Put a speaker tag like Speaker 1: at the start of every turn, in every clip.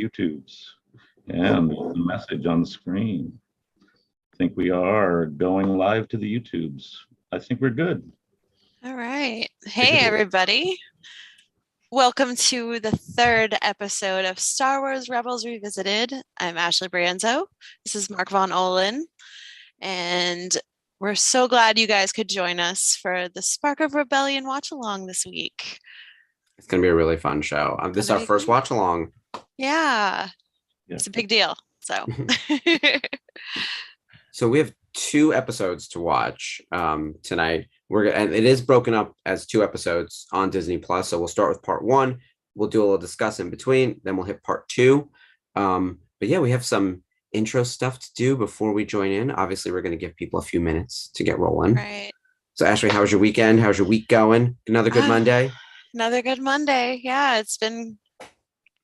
Speaker 1: YouTubes. And the message on the screen. I think we are going live to the YouTubes. I think we're good.
Speaker 2: All right. Hey, everybody. Welcome to the third episode of Star Wars Rebels Revisited. I'm Ashley Brienzo. This is Mark Von Olin. And we're so glad you guys could join us for the Spark of Rebellion watch along this week.
Speaker 3: It's going to be a really fun show. This is our first watch along.
Speaker 2: Yeah. It's a big deal. So
Speaker 3: So we have 2 episodes to watch tonight. And it is broken up as 2 episodes on Disney Plus. So we'll start with part 1. We'll do a little discuss in between. Then we'll hit part 2. But yeah, we have some intro stuff to do before we join in. Obviously, we're going to give people a few minutes to get rolling.
Speaker 2: Right.
Speaker 3: So Ashley, how was your weekend? How's your week going? Another good Monday?
Speaker 2: Another good Monday. Yeah, it's been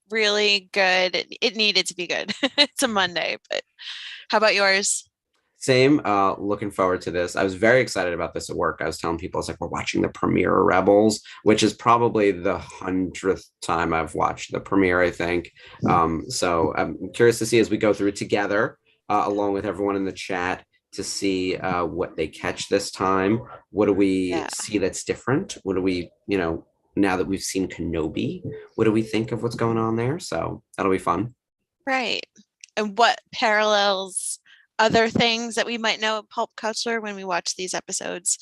Speaker 2: really good. It needed to be good. It's a Monday, but how about yours?
Speaker 3: Same. Looking forward to this. I was very excited about this at work. I was telling people, it's like, we're watching the premiere of Rebels, which is probably the 100th time I've watched the premiere, I think. So I'm curious to see as we go through it together, along with everyone in the chat, to see what they catch this time. What do we see that's different? What do we, now that we've seen Kenobi, what do we think of what's going on there? So that'll be fun.
Speaker 2: Right. And what parallels other things that we might know of pulp culture when we watch these episodes.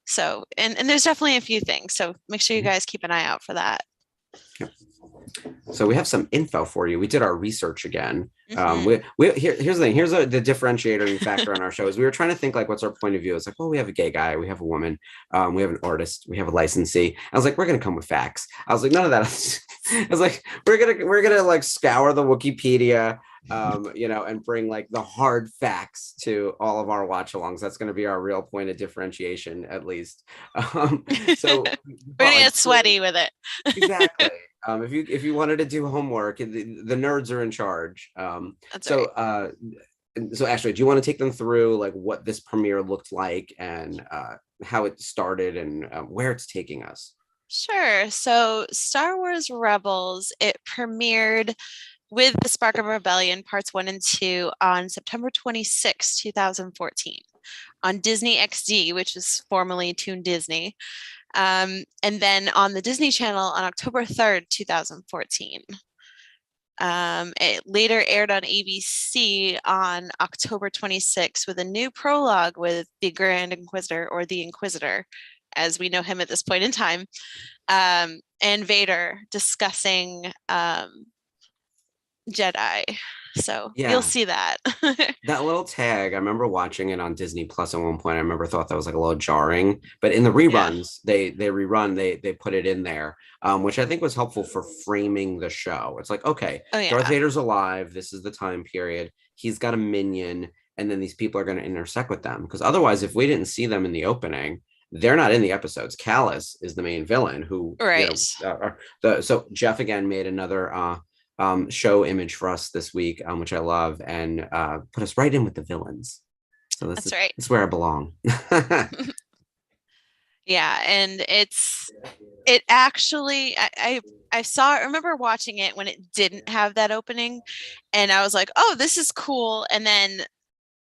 Speaker 2: So, and there's definitely a few things. So make sure you guys keep an eye out for that.
Speaker 3: Yep. So we have some info for you. We did our research again. Here's the thing. Here's the differentiating factor on our show is we were trying to think like, what's our point of view? It's like, well, we have a gay guy, we have a woman, we have an artist, we have a licensee. I was like, we're gonna come with facts. I was like, none of that. I was like, we're gonna like scour the Wikipedia, and bring like the hard facts to all of our watch-alongs. That's going to be our real point of differentiation, at least. So
Speaker 2: we're gonna get sweaty with it.
Speaker 3: Exactly. If you wanted to do homework, the nerds are in charge.
Speaker 2: That's right.
Speaker 3: So Ashley, do you want to take them through like what this premiere looked like and how it started and where it's taking us?
Speaker 2: Sure. So Star Wars Rebels, it premiered with the Spark of Rebellion parts 1 and 2 on September 26, 2014 on Disney XD, which is formerly Toon Disney. And then on the Disney Channel on October 3rd, 2014. It later aired on ABC on October 26th with a new prologue with the Grand Inquisitor, or the Inquisitor, as we know him at this point in time, and Vader discussing Jedi. So you'll see that.
Speaker 3: That little tag, I remember watching it on Disney Plus at one point. I remember thought that was like a little jarring, but in the reruns, they put it in there, which I think was helpful for framing the show. It's like, okay, Darth Vader's alive. This is the time period. He's got a minion, and then these people are going to intersect with them. Because otherwise, if we didn't see them in the opening, they're not in the episodes. Callus is the main villain who, so Jeff again made another show image for us this week, which I love, and put us right in with the villains. So this is where I belong.
Speaker 2: Yeah, and it actually, I remember watching it when it didn't have that opening, and I was like, oh, this is cool. And then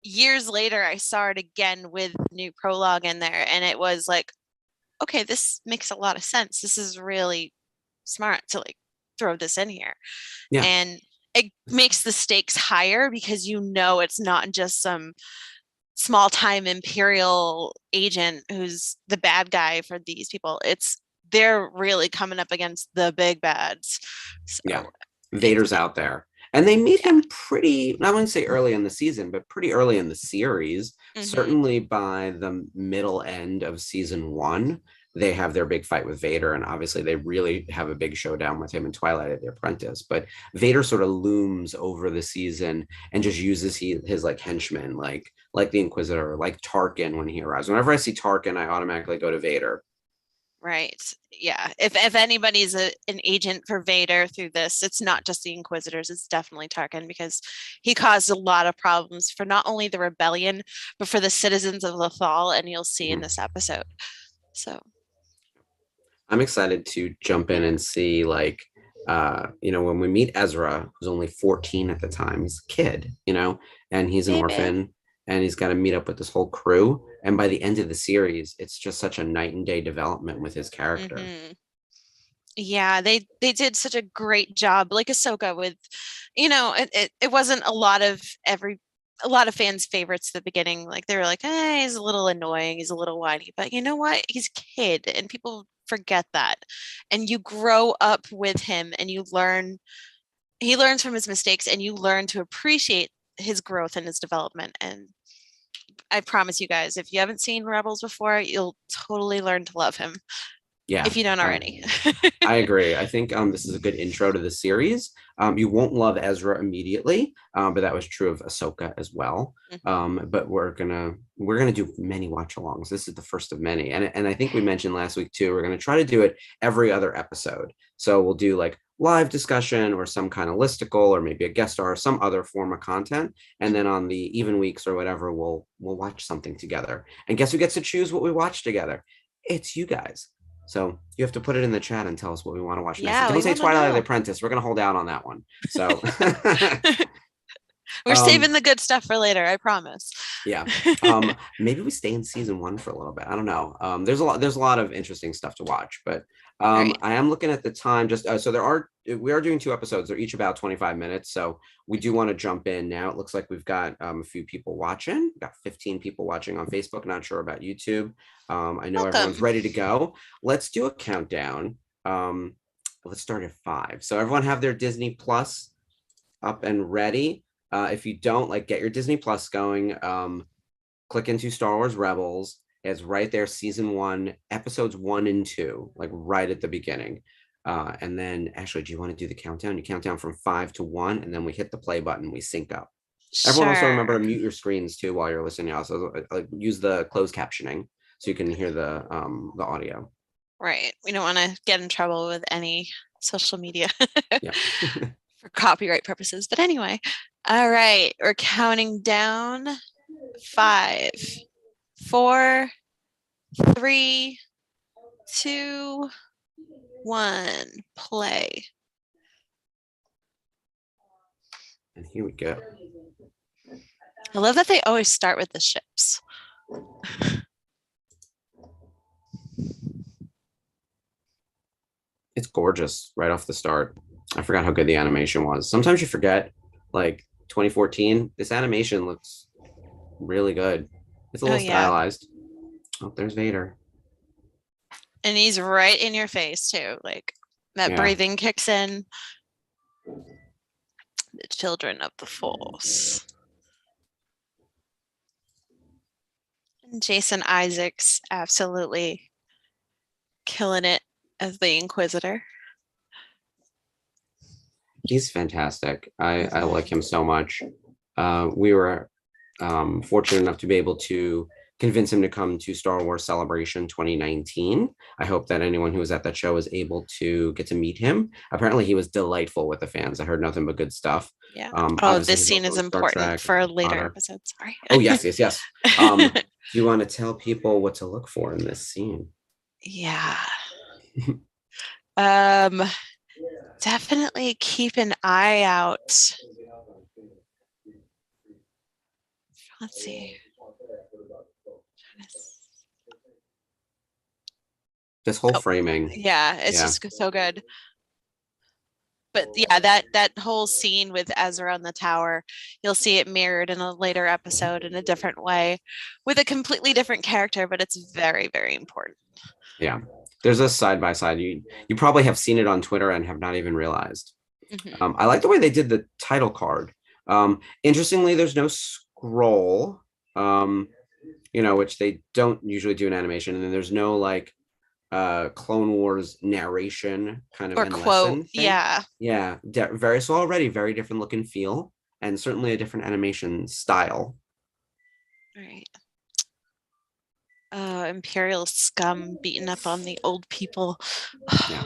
Speaker 2: years later, I saw it again with new prologue in there, and it was like, okay, this makes a lot of sense. This is really smart to like throw this in here. And it makes the stakes higher because it's not just some small time Imperial agent who's the bad guy for these people. They're really coming up against the big bads. So,
Speaker 3: Vader's out there, and they meet him pretty, I wouldn't say early in the season, but pretty early in the series. Certainly by the middle end of season 1, they have their big fight with Vader, and obviously they really have a big showdown with him in Twilight of the Apprentice. But Vader sort of looms over the season and just uses his like henchmen, like the Inquisitor, like Tarkin when he arrives. Whenever I see Tarkin, I automatically go to Vader.
Speaker 2: Right. Yeah. If anybody's an agent for Vader through this, it's not just the Inquisitors. It's definitely Tarkin, because he caused a lot of problems for not only the rebellion, but for the citizens of Lothal, and you'll see in this episode. So
Speaker 3: I'm excited to jump in and see like when we meet Ezra, who's only 14 at the time, he's a kid, and he's an
Speaker 2: Baby.
Speaker 3: orphan, and he's got to meet up with this whole crew. And by the end of the series, it's just such a night and day development with his character.
Speaker 2: Mhm. Yeah, they did such a great job, like Ahsoka with, it wasn't a lot of fans' favorites at the beginning. Like they were like, he's a little annoying, he's a little whiny, but you know what? He's a kid, and people forget that. And you grow up with him, and he learns from his mistakes, and you learn to appreciate his growth and his development. And I promise you guys, if you haven't seen Rebels before, you'll totally learn to love him
Speaker 3: Yeah,
Speaker 2: if you don't already.
Speaker 3: I agree. I think this is a good intro to the series. You won't love Ezra immediately, but that was true of Ahsoka as well. But we're gonna do many watch-alongs. This is the first of many, and I think we mentioned last week too. We're gonna try to do it every other episode. So we'll do like live discussion or some kind of listicle or maybe a guest star or some other form of content, and then on the even weeks or whatever, we'll watch something together. And guess who gets to choose what we watch together? It's you guys. So you have to put it in the chat and tell us what we want to watch next. Don't say Twilight of the Apprentice. We're going to hold out on that one. So
Speaker 2: we're saving the good stuff for later. I promise.
Speaker 3: Yeah. Maybe we stay in season 1 for a little bit. I don't know. There's a lot of interesting stuff to watch, but right. I am looking at the time just so we are doing 2 episodes. They're each about 25 minutes. So we do want to jump in now. It looks like we've got a few people watching. We've got 15 people watching on Facebook. Not sure about YouTube. I know everyone's ready to go. Let's do a countdown. Let's start at 5. So everyone have their Disney Plus up and ready. If you don't, get your Disney Plus going, click into Star Wars Rebels. It's right there, season 1, episodes 1 and 2, right at the beginning. And then, actually, do you want to do the countdown? You count down from 5 to 1, and then we hit the play button. We sync up. Sure. Everyone also remember to mute your screens too while you're listening. Also, use the closed captioning so you can hear the audio.
Speaker 2: Right. We don't want to get in trouble with any social media.
Speaker 3: Yeah.
Speaker 2: For copyright purposes. But anyway, all right, we're counting down. 5, 4, 3, 2, 1, play.
Speaker 3: And here we go.
Speaker 2: I love that they always start with the ships.
Speaker 3: It's gorgeous right off the start. I forgot how good the animation was. Sometimes you forget, 2014, this animation looks really good. It's a little stylized. Oh, there's Vader.
Speaker 2: And he's right in your face too. That breathing kicks in. The children of the Force. And Jason Isaacs absolutely killing it as the Inquisitor.
Speaker 3: He's fantastic. I like him so much. We were fortunate enough to be able to convince him to come to Star Wars Celebration 2019. I hope that anyone who was at that show was able to get to meet him. Apparently, he was delightful with the fans. I heard nothing but good stuff.
Speaker 2: Yeah. This scene is important for later episodes. Sorry.
Speaker 3: Oh, yes. Do you want to tell people what to look for in this scene?
Speaker 2: Yeah. Definitely keep an eye out. Let's see.
Speaker 3: This whole framing.
Speaker 2: Yeah, it's just so good. But yeah, that whole scene with Ezra on the tower, you'll see it mirrored in a later episode in a different way with a completely different character, but it's very, very important.
Speaker 3: Yeah. There's a side by side. You probably have seen it on Twitter and have not even realized. Mm-hmm. I like the way they did the title card. Interestingly, there's no scroll, which they don't usually do in animation. And then there's no Clone Wars narration kind of
Speaker 2: or quote. Yeah.
Speaker 3: Already very different look and feel, and certainly a different animation style.
Speaker 2: Right. Imperial scum beating up on the old people.
Speaker 3: Yeah.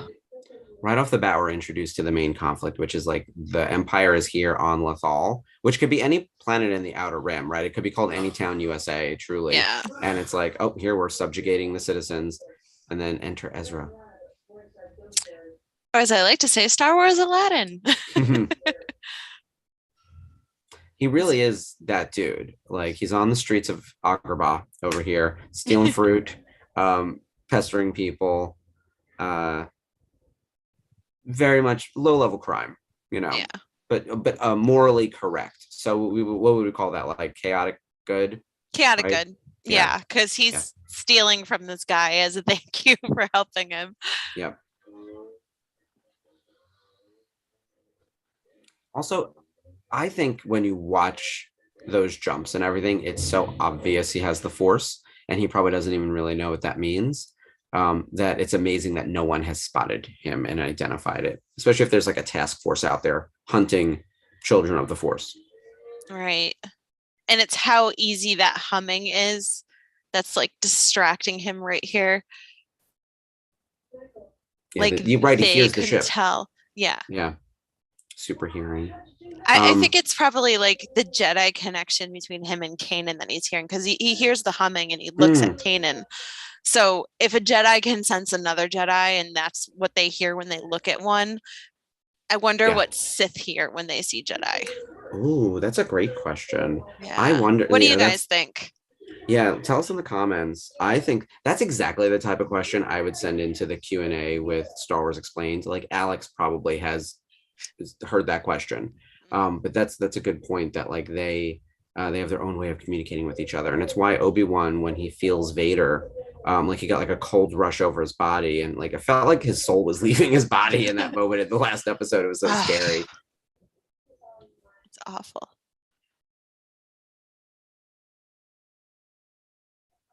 Speaker 3: Right off the bat, we're introduced to the main conflict, which is the Empire is here on Lothal, which could be any planet in the Outer Rim, right? It could be called Anytown, USA, truly.
Speaker 2: Yeah.
Speaker 3: And it's here we're subjugating the citizens, and then enter Ezra.
Speaker 2: Or as I like to say, Star Wars Aladdin.
Speaker 3: He really is that dude. Like he's on the streets of Agrabah over here, stealing fruit, pestering people, very much low level crime,
Speaker 2: Yeah.
Speaker 3: but morally correct. So what would we call that? Like chaotic good?
Speaker 2: Chaotic
Speaker 3: Right?
Speaker 2: good.
Speaker 3: Yeah.
Speaker 2: Yeah, because he's
Speaker 3: Yeah.
Speaker 2: stealing from this guy as a thank you for helping him.
Speaker 3: Yep. Also, I think when you watch those jumps and everything, it's so obvious he has the force, and he probably doesn't even really know what that means. That it's amazing that no one has spotted him and identified it, especially if there's like a task force out there hunting children of the force.
Speaker 2: Right. And it's how easy that humming is that's like distracting him right here.
Speaker 3: Yeah,
Speaker 2: Like
Speaker 3: you're right. He
Speaker 2: they
Speaker 3: hears the
Speaker 2: couldn't
Speaker 3: ship.
Speaker 2: tell. Yeah.
Speaker 3: Yeah, super hearing.
Speaker 2: I think it's probably like the Jedi connection between him and Kanan that he's hearing, because he hears the humming and he looks at Kanan. So if a Jedi can sense another Jedi and that's what they hear when they look at one, I wonder
Speaker 3: Yeah.
Speaker 2: what Sith hear when they see Jedi.
Speaker 3: Ooh, that's a great question.
Speaker 2: Yeah.
Speaker 3: I wonder.
Speaker 2: What do
Speaker 3: yeah,
Speaker 2: you
Speaker 3: that's-
Speaker 2: guys think?
Speaker 3: Yeah, tell us in the comments. I think that's exactly the type of question I would send into the Q&A with Star Wars Explained. Like Alex probably has heard that question. But that's a good point that like they have their own way of communicating with each other. And it's why Obi-Wan, when he feels Vader, like he got like a cold rush over his body, and like it felt like his soul was leaving his body in that moment in the last episode. It was so scary.
Speaker 2: It's awful.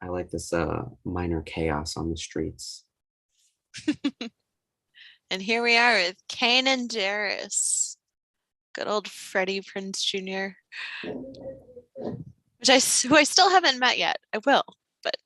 Speaker 3: I like this minor chaos on the streets.
Speaker 2: And here we are with Kanan Jarrus. Good old Freddie Prinze Jr. Who I still haven't met yet. I will, but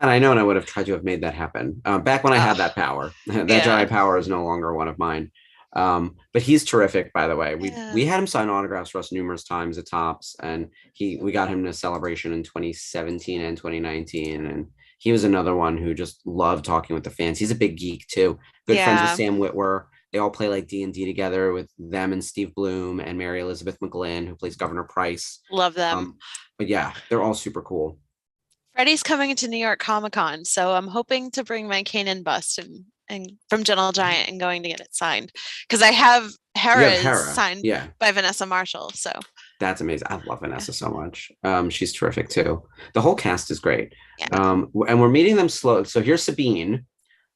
Speaker 3: And I know, and I would have tried to have made that happen back when I had that power. That
Speaker 2: yeah.
Speaker 3: Jedi power is no longer one of mine. But he's terrific, by the way. We had him sign autographs for us numerous times at Tops, and we got him to Celebration in 2017 and 2019, and he was another one who just loved talking with the fans. He's a big geek too. Good friends with Sam Witwer. They all play like D&D together with them and Steve Bloom and Mary Elizabeth McGlynn, who plays Governor Price.
Speaker 2: Love them.
Speaker 3: But yeah, they're all super cool.
Speaker 2: Freddie's coming to New York Comic Con, so I'm hoping to bring my Kanan bust and from Gentle Giant and going to get it signed, because I have Hera signed by Vanessa Marshall. So
Speaker 3: that's amazing. I love Vanessa so much. She's terrific too. The whole cast is great.
Speaker 2: Yeah.
Speaker 3: And we're meeting them slow. So here's Sabine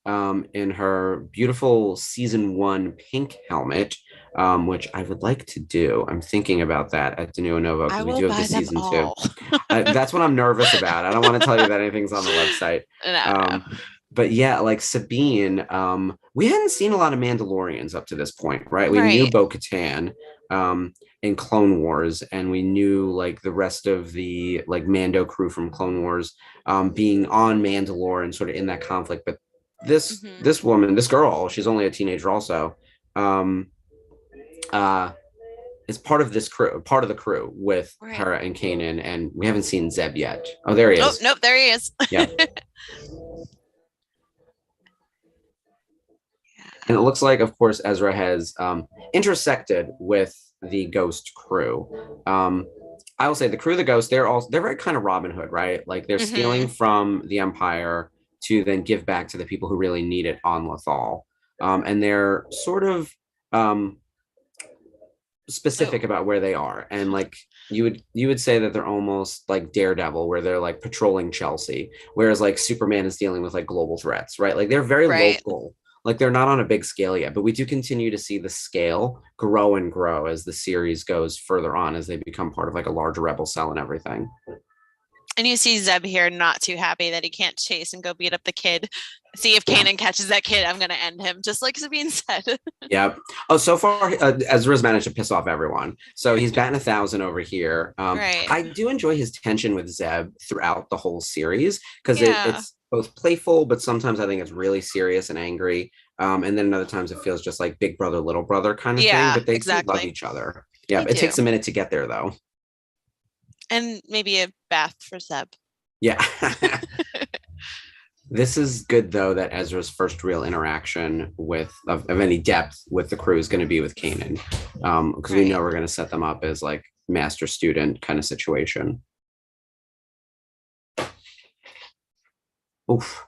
Speaker 3: in her beautiful season 1 pink helmet, which I would like to do. I'm thinking about that at Danua Nova, because we do have the season 2. That's what I'm nervous about. I don't want to tell you that anything's on the website.
Speaker 2: No.
Speaker 3: But yeah, like Sabine, we hadn't seen a lot of Mandalorians up to this point, right? We knew Bo-Katan in Clone Wars, and we knew like the rest of the like Mando crew from Clone Wars being on Mandalore and sort of in that conflict. But this woman, this girl, she's only a teenager also, is part of this crew, part of the crew with her and Kanan, and we haven't seen Zeb yet. Oh, there he is.
Speaker 2: Oh, nope, there he is.
Speaker 3: Yeah. And it looks like, of course, Ezra has intersected with the Ghost crew. I will say the crew of the Ghost, they're very kind of Robin Hood, right? Like they're stealing from the Empire to then give back to the people who really need it on Lothal. And they're sort of specific about where they are. And like you would say that they're almost like Daredevil, where they're like patrolling Chelsea, whereas like Superman is dealing with like global threats, right? Like they're very local. Like they're not on a big scale yet, but we do continue to see the scale grow and grow as the series goes further on, as they become part of like a larger rebel cell and everything.
Speaker 2: And you see Zeb here not too happy that he can't chase and go beat up the kid. See if Kanan catches that kid, I'm going to end him, just like Sabine said.
Speaker 3: Yeah. Oh, so far, Ezra's managed to piss off everyone. So he's batting 1,000 over here. I do enjoy his tension with Zeb throughout the whole series, because it's both playful, but sometimes I think it's really serious and angry. And then other times it feels just like big brother, little brother kind of thing. But they do love each other. Yeah. It takes a minute to get there, though.
Speaker 2: And maybe a bath for Zeb.
Speaker 3: Yeah. This is good though that Ezra's first real interaction with of any depth with the crew is going to be with Kanan, because we know
Speaker 2: Right.
Speaker 3: we're going to set them up as like master student kind of situation. Oof.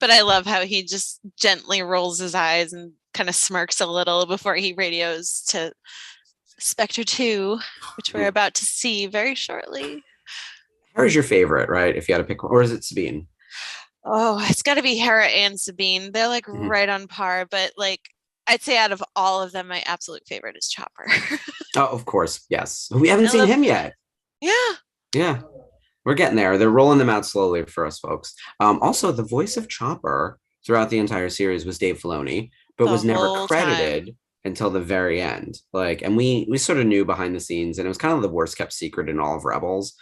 Speaker 2: But I love how he just gently rolls his eyes and kind of smirks a little before he radios to Spectre 2, which we're about to see very shortly.
Speaker 3: Who's your favorite, right? If you had to pick one, or is it Sabine?
Speaker 2: Oh, it's got to be Hera and Sabine. They're like
Speaker 3: Mhm.
Speaker 2: right on par, but like I'd say out of all of them, my absolute favorite is Chopper.
Speaker 3: Oh, of course, yes. We haven't
Speaker 2: I
Speaker 3: seen
Speaker 2: love,
Speaker 3: him yet.
Speaker 2: yeah.
Speaker 3: Yeah, we're getting there. They're rolling them out slowly for us folks. Also, the voice of Chopper throughout the entire series was Dave Filoni, but
Speaker 2: The
Speaker 3: was never
Speaker 2: whole time.
Speaker 3: credited until the very end. Like, and we sort of knew behind the scenes, and it was kind of the worst kept secret in all of Rebels.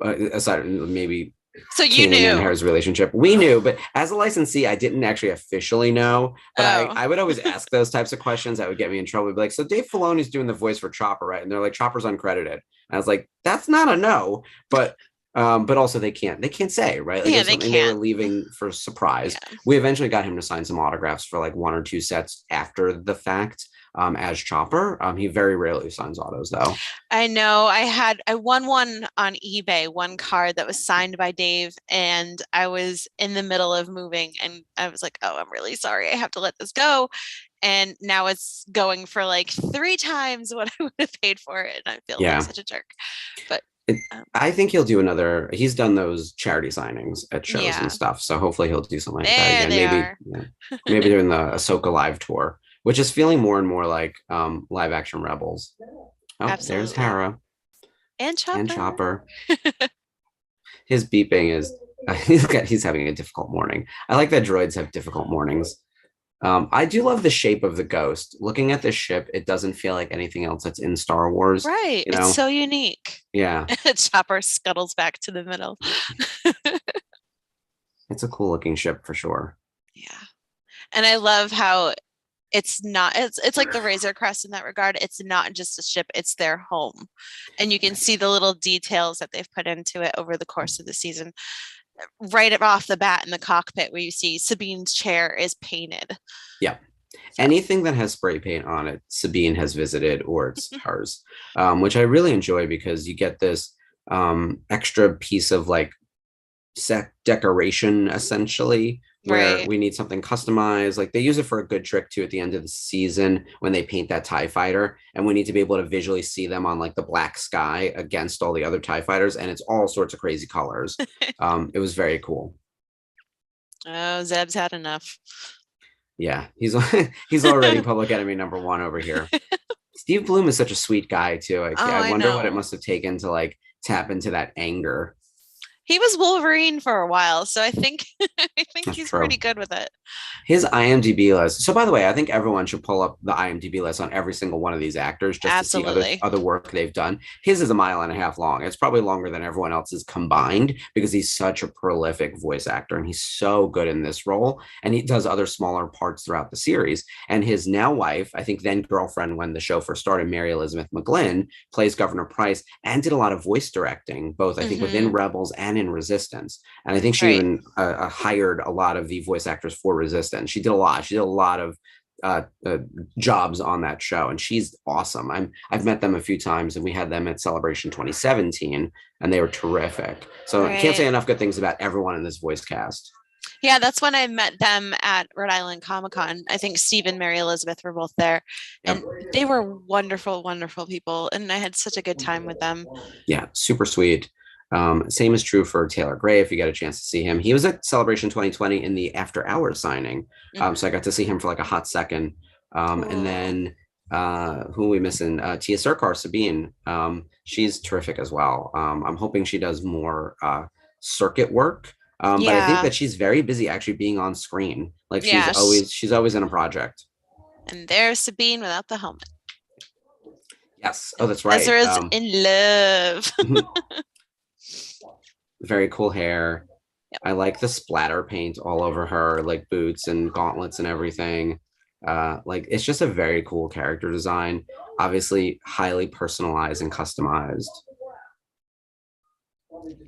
Speaker 3: Aside from maybe
Speaker 2: So you
Speaker 3: Kanan and
Speaker 2: knew.
Speaker 3: Hera's relationship. We knew, but as a licensee, I didn't actually officially know. But
Speaker 2: Oh,
Speaker 3: I would always ask those types of questions that would get me in trouble. I'd be like, so Dave Filoni's doing the voice for Chopper, right? And they're like, Chopper's uncredited. And I was like, that's not a no. But also they can't say, right? Like it
Speaker 2: yeah,
Speaker 3: was
Speaker 2: they
Speaker 3: something they were
Speaker 2: can't.
Speaker 3: leaving for surprise.
Speaker 2: Yeah.
Speaker 3: We eventually got him to sign some autographs for like one or two sets after the fact. As Chopper. He very rarely signs autos though.
Speaker 2: I know. I won one on eBay, one card that was signed by Dave, and I was in the middle of moving and I was like, "Oh, I'm really sorry. I have to let this go." And now it's going for like 3 times what I would have paid for it, and I feel like
Speaker 3: Yeah.
Speaker 2: such a jerk. But
Speaker 3: It,
Speaker 2: um,
Speaker 3: I think he'll do another. He's done those charity signings at shows and
Speaker 2: yeah,
Speaker 3: stuff, so hopefully he'll do something like that
Speaker 2: there
Speaker 3: again.
Speaker 2: they
Speaker 3: Maybe,
Speaker 2: are.
Speaker 3: yeah, maybe doing the Ahsoka live tour, which is feeling more and more like live action Rebels. Oh, there's
Speaker 2: Absolutely.
Speaker 3: Hera
Speaker 2: And
Speaker 3: and
Speaker 2: Chopper.
Speaker 3: Chopper. His beeping is he's having a difficult morning. I like that droids have difficult mornings. I do love the shape of the ghost. Looking at this ship, it doesn't feel like anything else that's in Star Wars.
Speaker 2: Right.
Speaker 3: You
Speaker 2: It's
Speaker 3: know,
Speaker 2: so unique.
Speaker 3: yeah,
Speaker 2: Chopper scuttles back to the middle.
Speaker 3: it's a cool looking ship for sure.
Speaker 2: Yeah. And I love how it's like the Razor Crest in that regard. It's not just a ship, it's their home. And you can see the little details that they've put into it over the course of the season. Right off the bat in the cockpit where you see Sabine's chair is painted.
Speaker 3: Yeah.
Speaker 2: So
Speaker 3: Anything that has spray paint on it, Sabine has visited or it's hers, which I really enjoy because you get this extra piece of like set decoration essentially where
Speaker 2: right.
Speaker 3: we need something customized. Like they use it for a good trick too at the end of the season when they paint that TIE fighter, and we need to be able to visually see them on like the black sky against all the other TIE fighters, and it's all sorts of crazy colors. It was very cool.
Speaker 2: Oh, Zeb's had enough.
Speaker 3: Yeah, he's already public enemy number one over here. Steve Bloom is such a sweet guy too.
Speaker 2: Oh,
Speaker 3: I
Speaker 2: I
Speaker 3: wonder what it
Speaker 2: know.
Speaker 3: must have taken to like tap into that anger.
Speaker 2: He was Wolverine for a while, so I think I think
Speaker 3: That's
Speaker 2: he's pretty
Speaker 3: true.
Speaker 2: good with it.
Speaker 3: His IMDb list. So, by the way, I think everyone should pull up the IMDb list on every single one of these actors just to see
Speaker 2: Absolutely.
Speaker 3: other work they've done. His is a mile and a half long. It's probably longer than everyone else's combined because he's such a prolific voice actor and he's so good in this role. And he does other smaller parts throughout the series. And his now wife, I think then girlfriend when the show first started, Mary Elizabeth McGlynn, plays Governor Price and did a lot of voice directing, both I think within
Speaker 2: Mm-hmm.
Speaker 3: Rebels and in Resistance. And I think she
Speaker 2: Right.
Speaker 3: even hired a lot of the voice actors for Resistance. She did a lot. She did a lot of uh, uh, jobs on that show, and she's awesome. I've met them a few times, and we had them at Celebration 2017, and they were terrific. So I can't say
Speaker 2: Right.
Speaker 3: enough good things about everyone in this voice cast.
Speaker 2: Yeah, that's when I met them at Rhode Island Comic Con. I think Steve and Mary Elizabeth were both there,
Speaker 3: Yep.
Speaker 2: and they were wonderful, wonderful people, and I had such a good time with them.
Speaker 3: Yeah, super sweet. Same is true for Taylor Gray. If you get a chance to see him, he was at Celebration 2020 in the After Hours signing. So I got to see him for like a hot second. And then who are we missing? Tia Serkar, Sabine. She's terrific as well. I'm hoping she does more circuit work. But I think
Speaker 2: Yeah,
Speaker 3: that she's very busy actually being on screen. Like
Speaker 2: yeah,
Speaker 3: she's always in a project.
Speaker 2: and there's Sabine without the helmet.
Speaker 3: Yes. Oh, that's right.
Speaker 2: Ezra's in love.
Speaker 3: Very cool hair.
Speaker 2: Yep.
Speaker 3: I like the splatter paint all over her, like boots and gauntlets and everything. Like it's just a very cool character design. Obviously, highly personalized and customized.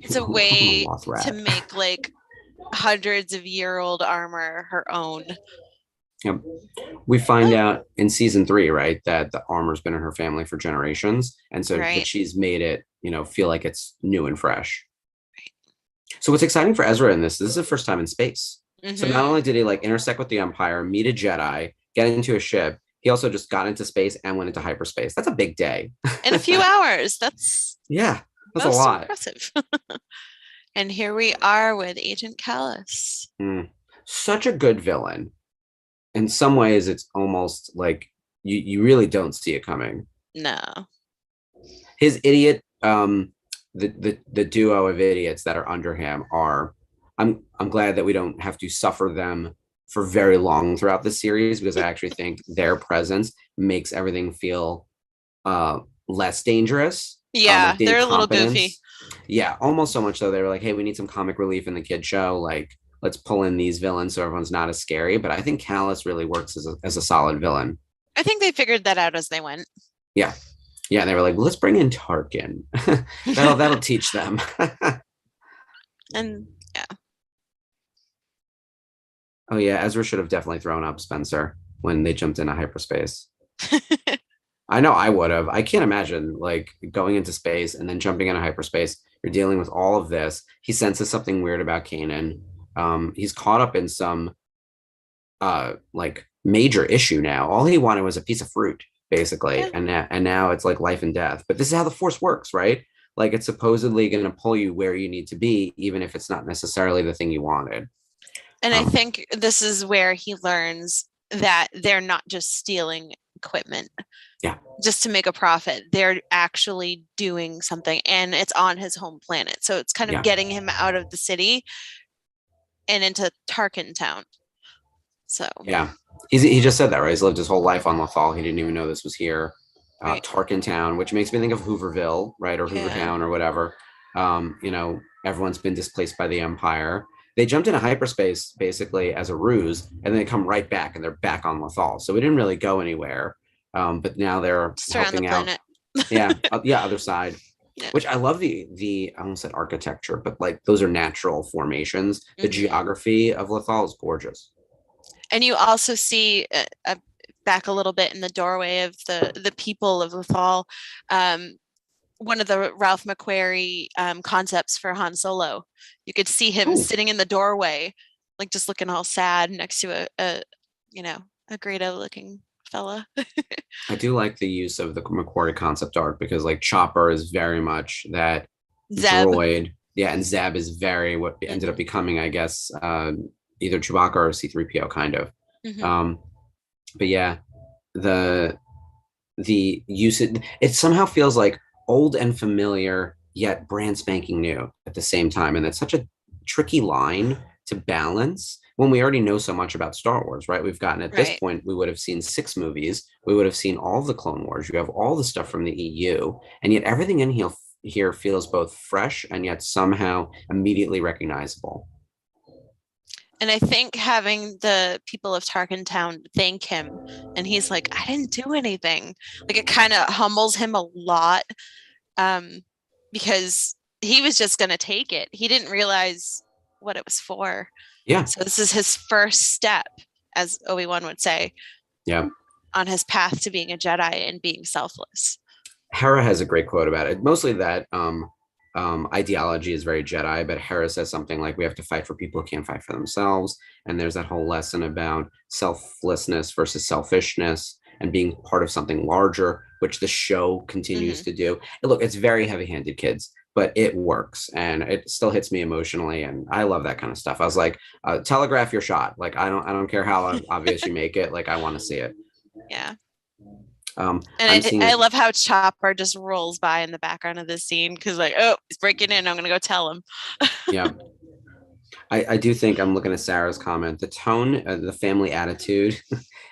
Speaker 2: It's a way to make like hundreds of year old armor her own.
Speaker 3: Yep. We find out in season 3, right, that the armor's been in her family for generations, and so
Speaker 2: Right.
Speaker 3: but she's made it, feel like it's new and fresh. So what's exciting for Ezra in this is the first time in space. So not only did he like intersect with the Empire, meet a Jedi, get into a ship, he also just got into space and went into hyperspace. That's a big day.
Speaker 2: In a few hours. That's
Speaker 3: a lot.
Speaker 2: Impressive. And here we are with Agent Callus.
Speaker 3: Such a good villain. In some ways, it's almost like you really don't see it coming.
Speaker 2: No.
Speaker 3: His idiot, the duo of idiots that are under him are. I'm glad that we don't have to suffer them for very long throughout the series, because I actually think their presence makes everything feel less dangerous.
Speaker 2: Yeah,
Speaker 3: like the
Speaker 2: they're a little
Speaker 3: incompetence.
Speaker 2: goofy.
Speaker 3: Yeah, almost so much so they were like, hey, we need some comic relief in the kid show. Like, let's pull in these villains so everyone's not as scary. But I think Callus really works as a solid villain.
Speaker 2: I think they figured that out as they went.
Speaker 3: Yeah. Yeah, they were like, let's bring in Tarkin. that'll teach them.
Speaker 2: And yeah.
Speaker 3: Oh yeah, Ezra should have definitely thrown up Spencer when they jumped into hyperspace. I know I would have. I can't imagine like going into space and then jumping into hyperspace. You're dealing with all of this. He senses something weird about Kanan. He's caught up in some like major issue now. All he wanted was a piece of fruit, basically. Yeah. And now it's like life and death. But this is how the Force works, right? Like it's supposedly going to pull you where you need to be, even if it's not necessarily the thing you wanted.
Speaker 2: And I think this is where he learns that they're not just stealing equipment just to make a profit. They're actually doing something, and it's on his home planet. So it's kind of getting him out of the city and into Tarkin town. So
Speaker 3: yeah, he just said that, right? He's lived his whole life on Lothal. He didn't even know this was here.
Speaker 2: Right.
Speaker 3: Tarkin town, which makes me think of Hooverville, right? Or Hoovertown or whatever. Everyone's been displaced by the Empire. They jumped into hyperspace basically as a ruse, and then they come right back and they're back on Lothal. So we didn't really go anywhere. But now they're
Speaker 2: just
Speaker 3: helping
Speaker 2: around the
Speaker 3: out. Other side. Yeah. Which I love the I almost said architecture, but like those are natural formations. The geography of Lothal is gorgeous.
Speaker 2: And you also see back a little bit in the doorway of the people of Lothal, one of the Ralph McQuarrie concepts for Han Solo. You could see him sitting in the doorway, like just looking all sad next to a Greedo looking fella.
Speaker 3: I do like the use of the McQuarrie concept art, because like Chopper is very much that
Speaker 2: Zeb.
Speaker 3: droid. Yeah, and Zeb is very what ended up becoming, I guess, either Chewbacca or C-3PO kind of. But yeah, the use it somehow feels like old and familiar, yet brand spanking new at the same time. And it's such a tricky line to balance when we already know so much about Star Wars, right? We've gotten at this point, we would have seen 6 movies. We would have seen all of the Clone Wars. You have all the stuff from the EU. And yet everything in here feels both fresh and yet somehow immediately recognizable.
Speaker 2: And I think having the people of Tarkin Town thank him, and he's like, I didn't do anything. Like it kind of humbles him a lot, because he was just going to take it. He didn't realize what it was for.
Speaker 3: Yeah.
Speaker 2: So this is his first step, as Obi-Wan would say, on his path to being a Jedi and being selfless.
Speaker 3: Hera has a great quote about it. Mostly that ideology is very Jedi, but Hera says something like, we have to fight for people who can't fight for themselves. And there's that whole lesson about selflessness versus selfishness and being part of something larger, which the show continues to do. And look, it's very heavy-handed, kids, but it works and it still hits me emotionally. And I love that kind of stuff. I was like, telegraph your shot. Like, I don't care how obvious you make it. Like, I want to see it.
Speaker 2: Yeah. And I love how Chopper just rolls by in the background of this scene, because like, oh, he's breaking in, I'm gonna go tell him.
Speaker 3: Yeah. I do think, I'm looking at Sarah's comment, the tone, the family attitude,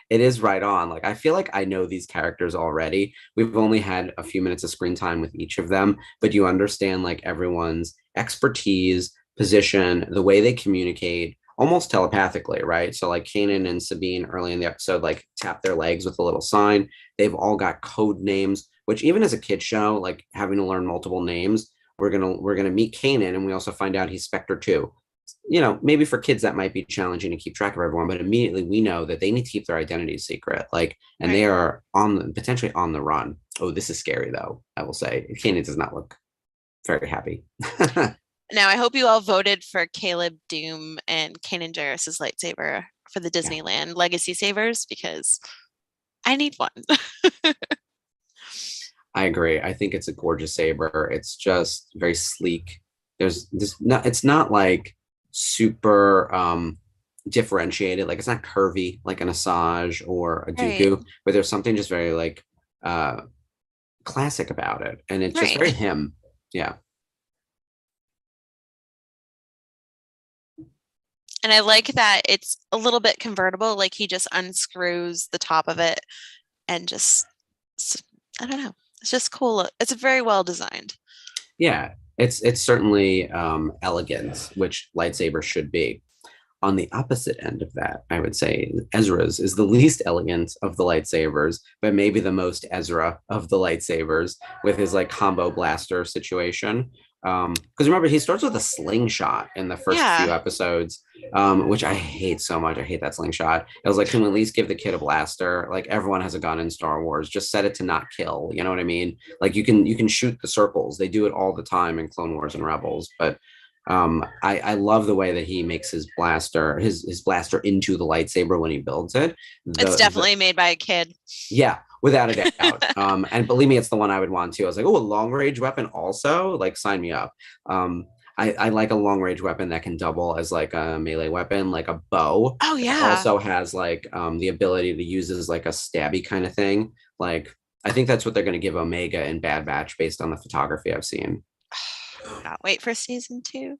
Speaker 3: it is right on. Like, I feel like I know these characters already. We've only had a few minutes of screen time with each of them, but you understand like everyone's expertise, position, the way they communicate, almost telepathically, right? So like Kanan and Sabine early in the episode, like tap their legs with a little sign. They've all got code names, which even as a kid show, like having to learn multiple names we're gonna meet Kanan, and we also find out he's Spectre too. Maybe for kids that might be challenging to keep track of everyone, but immediately we know that they need to keep their identity secret. And they are potentially on the run. Oh, this is scary though. I will say, Kanan does not look very happy.
Speaker 2: Now, I hope you all voted for Caleb Doom and Kanan Jarrus's lightsaber for the Disneyland Legacy Savers, because I need one.
Speaker 3: I agree. I think it's a gorgeous saber. It's just very sleek. It's not like super differentiated. Like, it's not curvy like an Asajj or a Dooku, but there's something just very like classic about it. And it's just very him. Yeah.
Speaker 2: And I like that it's a little bit convertible. Like, he just unscrews the top of it and just, I don't know. It's just cool. It's very well designed.
Speaker 3: Yeah, it's certainly elegant, which lightsabers should be. On the opposite end of that, I would say Ezra's is the least elegant of the lightsabers, but maybe the most Ezra of the lightsabers, with his like combo blaster situation. Because remember, he starts with a slingshot in the first few episodes, which I hate so much. I hate that slingshot. It was like, can we at least give the kid a blaster? Like, everyone has a gun in Star Wars. Just set it to not kill. You know what I mean? Like, you can shoot the circles. They do it all the time in Clone Wars and Rebels. But I love the way that he makes his blaster into the lightsaber when he builds it.
Speaker 2: It's definitely made by a kid.
Speaker 3: Yeah, without a doubt. And believe me, it's the one I would want to. I was like, oh, a long range weapon also? Like, sign me up. I like a long range weapon that can double as like a melee weapon, like a bow.
Speaker 2: Oh yeah.
Speaker 3: It also has like the ability to use as like a stabby kind of thing. Like, I think that's what they're going to give Omega in Bad Batch based on the photography I've seen.
Speaker 2: Not wait for season 2.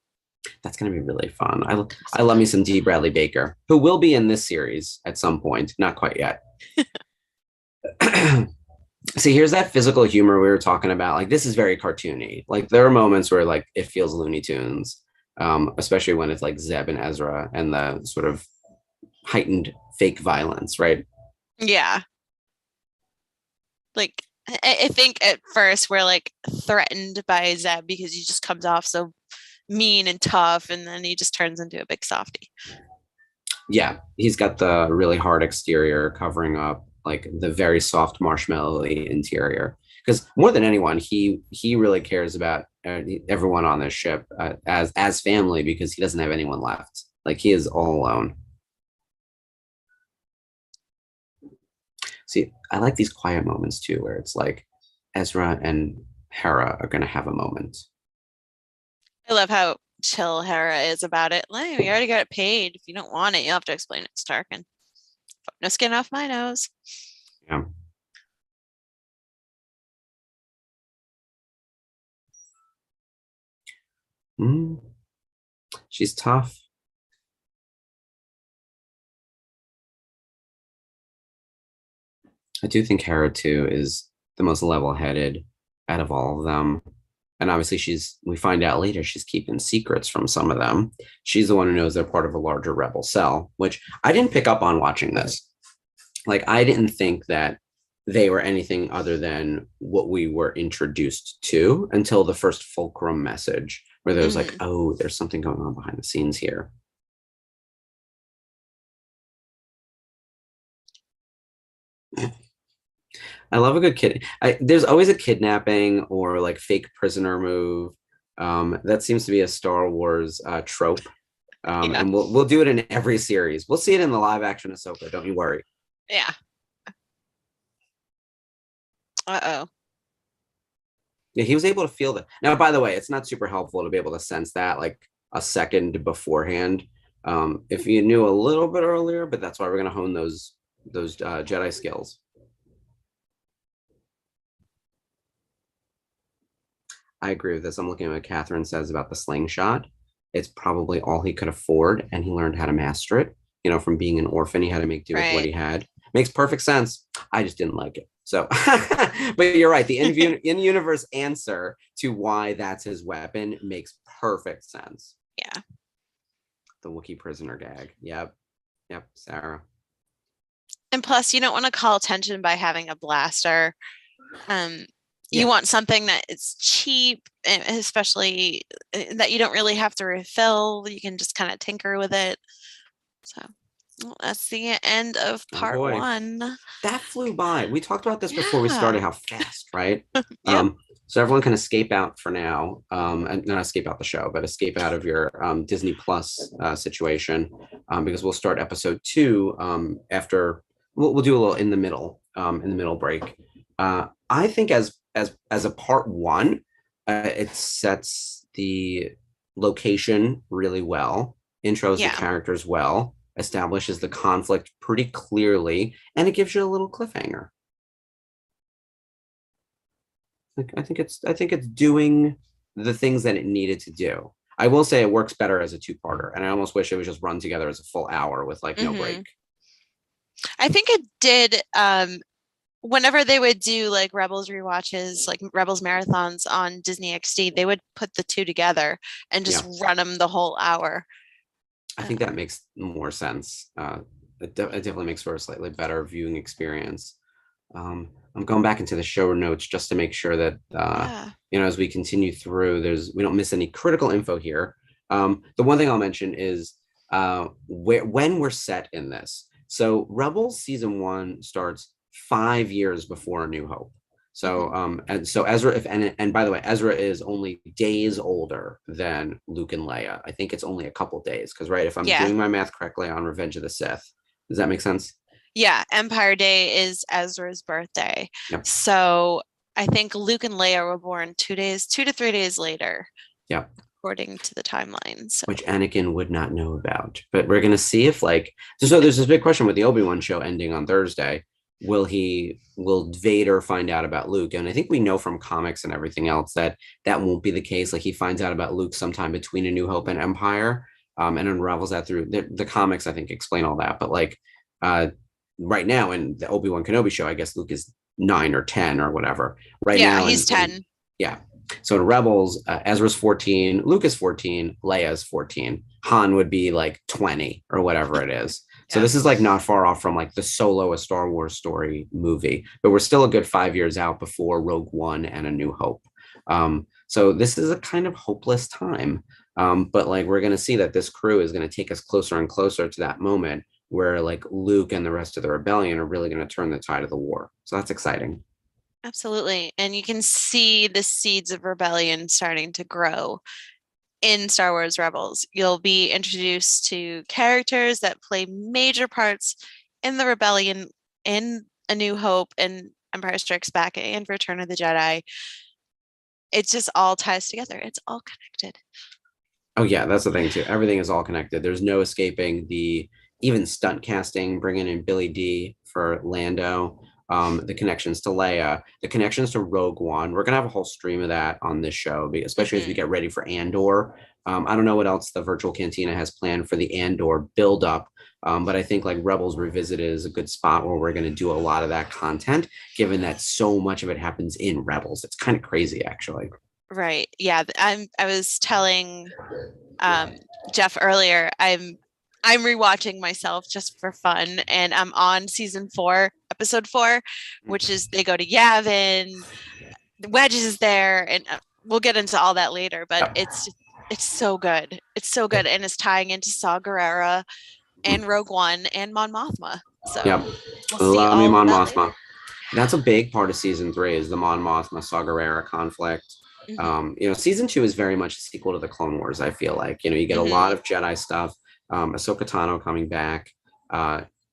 Speaker 3: That's going to be really fun. I love me some D. Bradley Baker, who will be in this series at some point. Not quite yet. See, here's that physical humor we were talking about. Like, this is very cartoony. Like, there are moments where like it feels Looney Tunes, especially when it's like Zeb and Ezra and the sort of heightened fake violence, right?
Speaker 2: Yeah. Like, I think at first we're like threatened by Zeb because he just comes off so mean and tough, and then he just turns into a big softie.
Speaker 3: Yeah, he's got the really hard exterior covering up like the very soft marshmallowy interior. Because more than anyone, he really cares about everyone on this ship as family, because he doesn't have anyone left. Like, he is all alone. See, I like these quiet moments too, where it's like Ezra and Hera are going to have a moment.
Speaker 2: I love how chill Hera is about it. Like, we already got it paid. If you don't want it, you'll have to explain it to Tarkin. No skin off my nose.
Speaker 3: Yeah. She's tough. I do think Hera too is the most level-headed out of all of them. And obviously we find out later she's keeping secrets from some of them. She's the one who knows they're part of a larger rebel cell, which I didn't pick up on watching this. Like, I didn't think that they were anything other than what we were introduced to until the first fulcrum message, where there was like, oh, there's something going on behind the scenes here. I love a good kid. There's always a kidnapping or like fake prisoner move. That seems to be a Star Wars trope. And we'll do it in every series. We'll see it in the live action Ahsoka. Don't you worry.
Speaker 2: Yeah. Uh-oh.
Speaker 3: Yeah, he was able to feel that. Now, by the way, it's not super helpful to be able to sense that like a second beforehand. If you knew a little bit earlier, but that's why we're going to hone those Jedi skills. I agree with this. I'm looking at what Catherine says about the slingshot. It's probably all he could afford, and he learned how to master it. From being an orphan, he had to make do with what he had. Makes perfect sense. I just didn't like it. So, but you're right. The in-universe answer to why that's his weapon makes perfect sense.
Speaker 2: Yeah.
Speaker 3: The Wookiee prisoner gag. Yep, Sarah.
Speaker 2: And plus, you don't want to call attention by having a blaster. You want something that is cheap especially that you don't really have to refill. You can just kind of tinker with it. So well, that's the end of
Speaker 3: Oh,
Speaker 2: part
Speaker 3: boy.
Speaker 2: 1.
Speaker 3: That flew by. We talked about this before we started,
Speaker 2: Yeah.
Speaker 3: how fast, right?
Speaker 2: Yep.
Speaker 3: So everyone can escape out for now, and not escape out the show, but escape out of your Disney Plus situation, because we'll start episode 2 after. We'll do a little in the middle break. I think as a part 1, it sets the location really well, intros the
Speaker 2: Yeah.
Speaker 3: characters well, establishes the conflict pretty clearly, and it gives you a little cliffhanger. I think it's doing the things that it needed to do. I will say it works better as a 2-parter, and I almost wish it would just run together as a full hour with like no break.
Speaker 2: I think it did. Whenever they would do like Rebels rewatches, like Rebels marathons on Disney XD, they would put the 2 together and just run them the whole hour.
Speaker 3: I think that makes more sense. It definitely makes for a slightly better viewing experience. I'm going back into the show notes just to make sure that as we continue through, we don't miss any critical info here. The one thing I'll mention is when we're set in this. So Rebels season 1 starts 5 years before A New Hope. So and so Ezra, and by the way, Ezra is only days older than Luke and Leia. I think it's only a couple days, because if I'm doing my math correctly on Revenge of the Sith, does that make sense?
Speaker 2: Yeah, Empire Day is Ezra's birthday.
Speaker 3: Yep.
Speaker 2: So I think Luke and Leia were born 2 to 3 days later.
Speaker 3: Yep.
Speaker 2: According to the timeline. So.
Speaker 3: Which Anakin would not know about. But we're gonna see if so there's this big question with the Obi-Wan show ending on Thursday. Will Vader find out about Luke? And I think we know from comics and everything else that won't be the case. Like, he finds out about Luke sometime between A New Hope and Empire, and unravels that through the comics. I think explain all that, but right now in the Obi-Wan Kenobi show, I guess Luke is 9 or 10 or whatever. Right now,
Speaker 2: he's 10.
Speaker 3: Yeah. So in Rebels, Ezra's 14, Luke is 14, Leia's 14. Han would be 20 or whatever it is. So this is not far off from the Solo, a Star Wars story movie, but we're still a good 5 years out before Rogue One and A New Hope. So this is a kind of hopeless time. But we're going to see that this crew is going to take us closer and closer to that moment where Luke and the rest of the rebellion are really going to turn the tide of the war. So that's exciting.
Speaker 2: Absolutely. And you can see the seeds of rebellion starting to grow in Star Wars Rebels. You'll be introduced to characters that play major parts in the rebellion, in A New Hope, and Empire Strikes Back, and Return of the Jedi. It just all ties together. It's all connected.
Speaker 3: Oh yeah, that's the thing too. Everything is all connected. There's no escaping even stunt casting, bringing in Billy D for Lando. The connections to Leia, the connections to Rogue One. We're gonna have a whole stream of that on this show, especially as we get ready for Andor. I don't know what else the virtual Cantina has planned for the Andor build up, but I think Rebels Revisited is a good spot where we're going to do a lot of that content, given that so much of it happens in Rebels. It's kind of crazy, actually.
Speaker 2: Right. Yeah. I was telling Jeff earlier, I'm rewatching myself just for fun, and I'm on season 4, episode 4, which is they go to Yavin, Wedges is there, and we'll get into all that later, but it's so good. It's so good, and it's tying into Saw Gerrera and Rogue One and Mon Mothma. So we'll see
Speaker 3: love me Mon Mothma.
Speaker 2: Later.
Speaker 3: That's a big part of season 3 is the Mon Mothma Saw Gerrera conflict. Season 2 is very much a sequel to the Clone Wars. I feel like you get a lot of Jedi stuff. Ahsoka Tano coming back,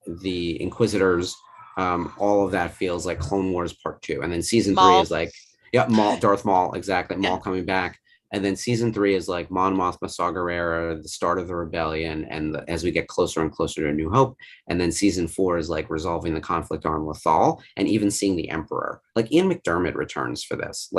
Speaker 3: the Inquisitors, all of that feels like Clone Wars Part 2. And then season
Speaker 2: Maul.
Speaker 3: 3 is Maul, Darth Maul, exactly. Maul coming back. And then season 3 is Mon Mothma, Saw Gerrera, the start of the rebellion, and as we get closer and closer to A New Hope. And then season 4 is resolving the conflict on Lothal, and even seeing the Emperor. Ian McDermott returns for this.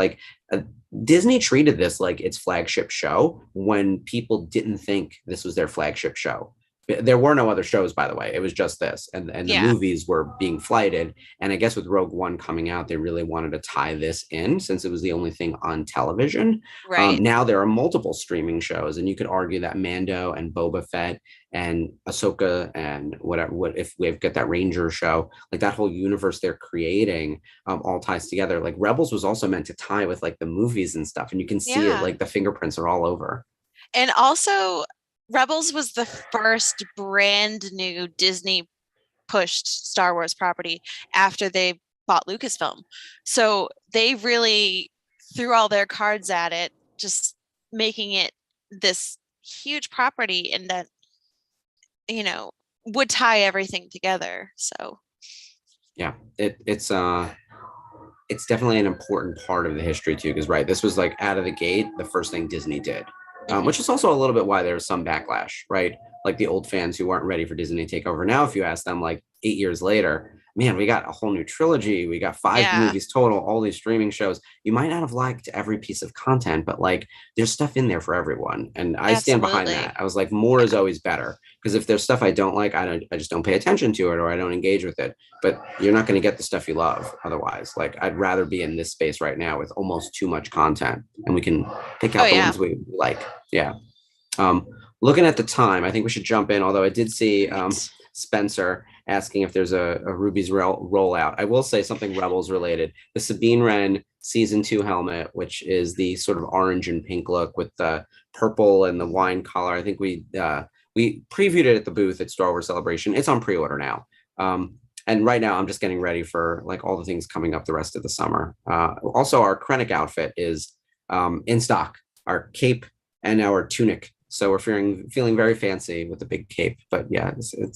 Speaker 3: Disney treated this like its flagship show when people didn't think this was their flagship show. There were no other shows, by the way. It was just this, and the
Speaker 2: Yeah.
Speaker 3: movies were being flighted. And I guess with Rogue One coming out, they really wanted to tie this in since it was the only thing on television.
Speaker 2: Right.
Speaker 3: Now there are multiple streaming shows, and you could argue that Mando and Boba Fett and Ahsoka and whatever, what if we've got that Ranger show, like that whole universe they're creating, all ties together. Like Rebels was also meant to tie with like the movies and stuff, and you can see it,
Speaker 2: Yeah.
Speaker 3: like the fingerprints are all over.
Speaker 2: And also, Rebels was the first brand new Disney pushed Star Wars property after they bought Lucasfilm. So they really threw all their cards at it, just making it this huge property and that, would tie everything together. So
Speaker 3: Yeah, it's definitely an important part of the history too, because right, this was like out of the gate the first thing Disney did, which is also a little bit why there was some backlash, right? Like the old fans who weren't ready for Disney to take over. Now, if you ask them, like 8 years later, man, we got a whole new trilogy, we got 5
Speaker 2: Yeah.
Speaker 3: movies total, all these streaming shows. You might not have liked every piece of content, but like there's stuff in there for everyone, and I stand behind
Speaker 2: Absolutely.
Speaker 3: that. I was like, more is always better, because if there's stuff I don't like, I just don't pay attention to it, or I don't engage with it. But you're not going to get the stuff you love otherwise. Like I'd rather be in this space right now with almost too much content, and we can pick out the
Speaker 2: yeah.
Speaker 3: ones we like. Yeah. Looking at the time, I think we should jump in, although I did see Spencer asking if there's a Ruby's rollout. I will say something Rebels related. The Sabine Wren season 2 helmet, which is the sort of orange and pink look with the purple and the wine color. I think we previewed it at the booth at Star Wars Celebration. It's on pre-order now. And right now I'm just getting ready for like all the things coming up the rest of the summer. Also, our Krennic outfit is in stock, our cape and our tunic. So we're feeling very fancy with the big cape. But yeah,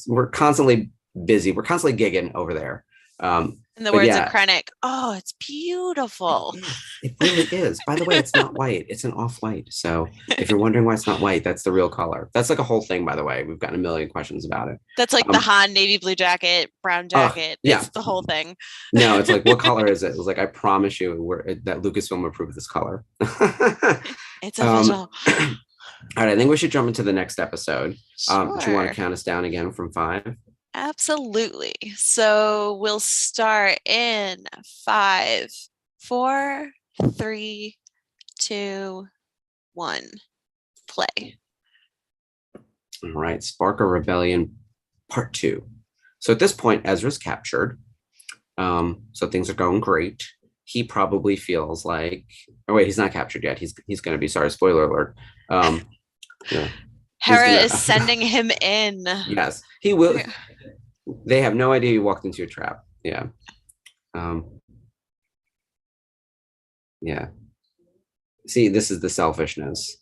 Speaker 3: we're constantly busy. We're constantly gigging over there.
Speaker 2: In the words of Krennic, oh, it's beautiful.
Speaker 3: It really is. By the way, it's not white. It's an off-white. So if you're wondering why it's not white, that's the real color. That's like a whole thing, by the way. We've gotten a million questions about it.
Speaker 2: That's like the Han navy blue jacket, brown jacket.
Speaker 3: Yeah.
Speaker 2: It's the whole thing.
Speaker 3: No, it's like, what color is it? It was like, I promise you that Lucasfilm approved this color.
Speaker 2: It's official.
Speaker 3: All right, I think we should jump into the next episode.
Speaker 2: Sure.
Speaker 3: Do you want to count us down again from 5?
Speaker 2: Absolutely. So we'll start in 5, 4, 3, 2, 1. Play.
Speaker 3: All right, Spark of Rebellion Part 2. So at this point, Ezra's captured. So things are going great. He probably feels like, oh wait, he's not captured yet. He's going to be, sorry, spoiler alert.
Speaker 2: Hera is sending him in.
Speaker 3: Yes, he will.
Speaker 2: Yeah.
Speaker 3: They have no idea he walked into a trap. Yeah. Yeah. See, this is the selfishness.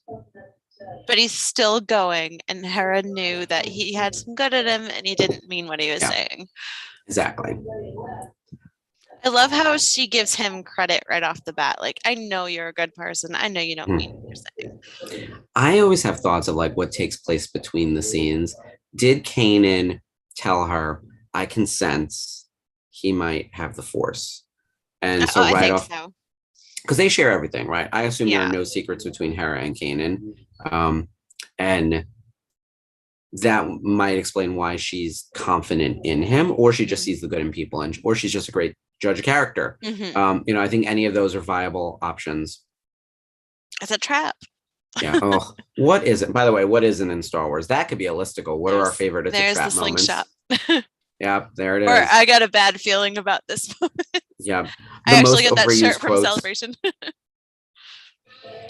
Speaker 2: But he's still going, and Hera knew that he had some good in him, and he didn't mean what he was saying.
Speaker 3: Exactly.
Speaker 2: I love how she gives him credit right off the bat. Like, I know you're a good person. I know you don't mean what you're saying.
Speaker 3: I always have thoughts of like what takes place between the scenes. Did Kanan tell her, I can sense he might have the Force? And so right off, because they share everything, right? I assume there are no secrets between Hera and Kanan. And that might explain why she's confident in him, or she just sees the good in people, or she's just a great judge of character. I think any of those are viable options.
Speaker 2: It's a trap.
Speaker 3: Yeah. Oh, what isn't? By the way, what isn't in Star Wars? That could be a listicle. What are our favorite? It's a trap
Speaker 2: the
Speaker 3: moments.
Speaker 2: slingshot.
Speaker 3: Yeah, there it is.
Speaker 2: Or I got a bad feeling about this moment.
Speaker 3: Yeah,
Speaker 2: I actually got that shirt from Celebration.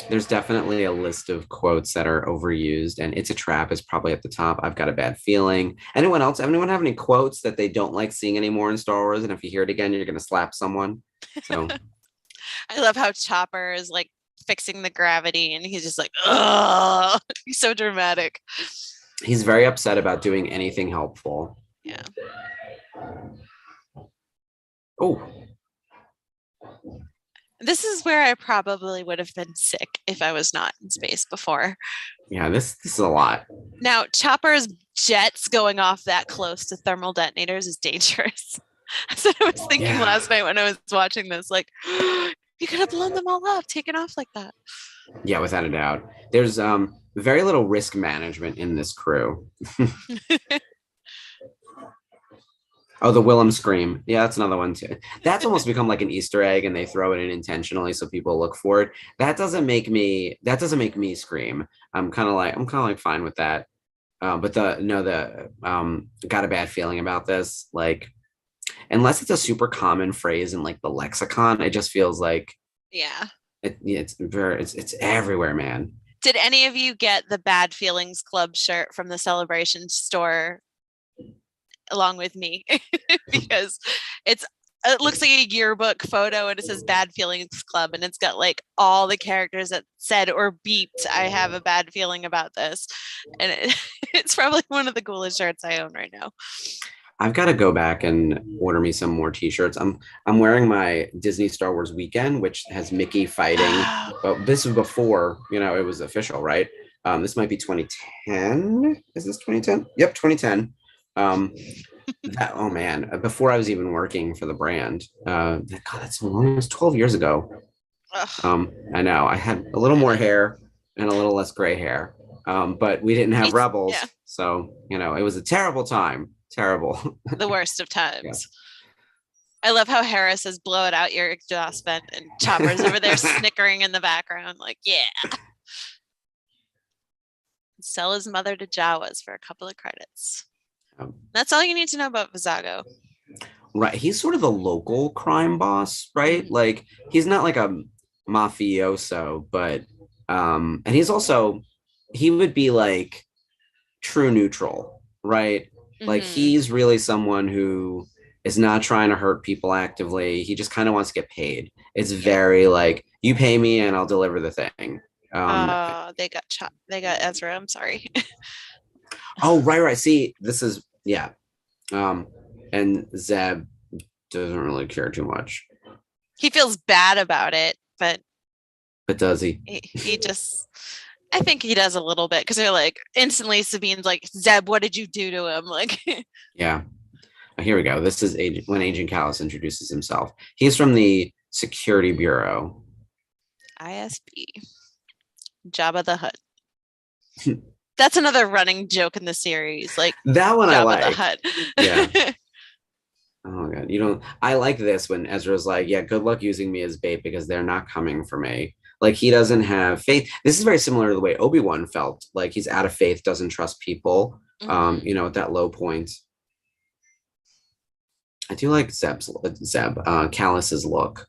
Speaker 3: There's definitely a list of quotes that are overused, and "It's a trap" is probably at the top. I've got a bad feeling. Anyone else? Anyone have any quotes that they don't like seeing anymore in Star Wars? And if you hear it again, you're going to slap someone. So
Speaker 2: I love how Chopper is like fixing the gravity, and he's just like, oh, he's so dramatic.
Speaker 3: He's very upset about doing anything helpful.
Speaker 2: Yeah.
Speaker 3: Oh.
Speaker 2: This is where I probably would have been sick if I was not in space before.
Speaker 3: Yeah, this is a lot.
Speaker 2: Now, Chopper's jets going off that close to thermal detonators is dangerous. That's what I was thinking last night when I was watching this. Like, you could have blown them all up, taken off like that.
Speaker 3: Yeah, without a doubt. There's very little risk management in this crew. Oh, the Willem scream. Yeah, that's another one too. That's almost become like an Easter egg, and they throw it in intentionally so people look for it. That doesn't make me scream. I'm kind of like fine with that. But the got a bad feeling about this. Like, unless it's a super common phrase in like the lexicon, it just feels like
Speaker 2: Yeah.
Speaker 3: it's everywhere, man.
Speaker 2: Did any of you get the Bad Feelings Club shirt from the Celebration store along with me? Because it looks like a yearbook photo and it says Bad Feelings Club and it's got like all the characters that said or beeped I have a bad feeling about this. And it's probably one of the coolest shirts I own right now.
Speaker 3: I've got to go back and order me some more t-shirts. I'm wearing my Disney Star Wars weekend, which has Mickey fighting. But this is before, it was official, right? This might be 2010. Is this 2010? Yep, 2010. Oh man, before I was even working for the brand. God, that's so long. It was 12 years ago. I know. I had a little more hair and a little less gray hair. But we didn't have Rebels.
Speaker 2: Yeah.
Speaker 3: So, it was a terrible time. Terrible.
Speaker 2: The worst of times.
Speaker 3: Yeah.
Speaker 2: I love how Harris says blow it out your exhaust vent and Chopper's over there snickering in the background like, yeah. Sell his mother to Jawas for a couple of credits. That's all you need to know about Vizago.
Speaker 3: Right. He's sort of the local crime boss, right? Like, he's not like a mafioso, but and he would be like true neutral, right? Like, he's really someone who is not trying to hurt people actively. He just kind of wants to get paid. It's very like, you pay me and I'll deliver the thing.
Speaker 2: They got Ezra. I'm sorry.
Speaker 3: Oh, right. See, this is, yeah. And Zeb doesn't really care too much.
Speaker 2: He feels bad about it, but
Speaker 3: does he?
Speaker 2: He just, I think he does a little bit because they're like instantly Sabine's like, Zeb, what did you do to him? Like,
Speaker 3: yeah. Here we go. This is when Agent Callus introduces himself. He's from the Security Bureau.
Speaker 2: ISB. Jabba the Hutt. That's another running joke in the series. Like,
Speaker 3: that one
Speaker 2: Jabba
Speaker 3: I like.
Speaker 2: the Hutt.
Speaker 3: Yeah. Oh my God. I like this when Ezra's like, yeah, good luck using me as bait because they're not coming for me. Like, he doesn't have faith. This is very similar to the way Obi-Wan felt. Like, he's out of faith, doesn't trust people, at that low point. I do like Callus's look.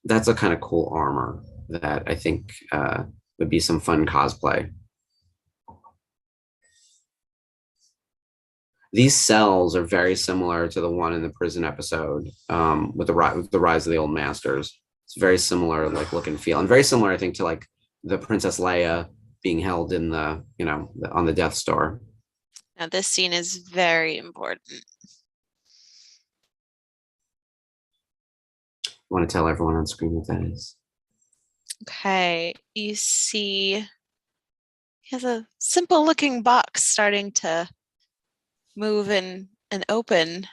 Speaker 3: That's a kind of cool armor that I think would be some fun cosplay. These cells are very similar to the one in the prison episode with the Rise of the Old Masters. It's very similar, like, look and feel, and very similar, I think, to like the Princess Leia being held in the on the Death Star.
Speaker 2: Now this scene is very important.
Speaker 3: I want to tell everyone on screen what that is.
Speaker 2: Okay, you see, he has a simple looking box starting to move and open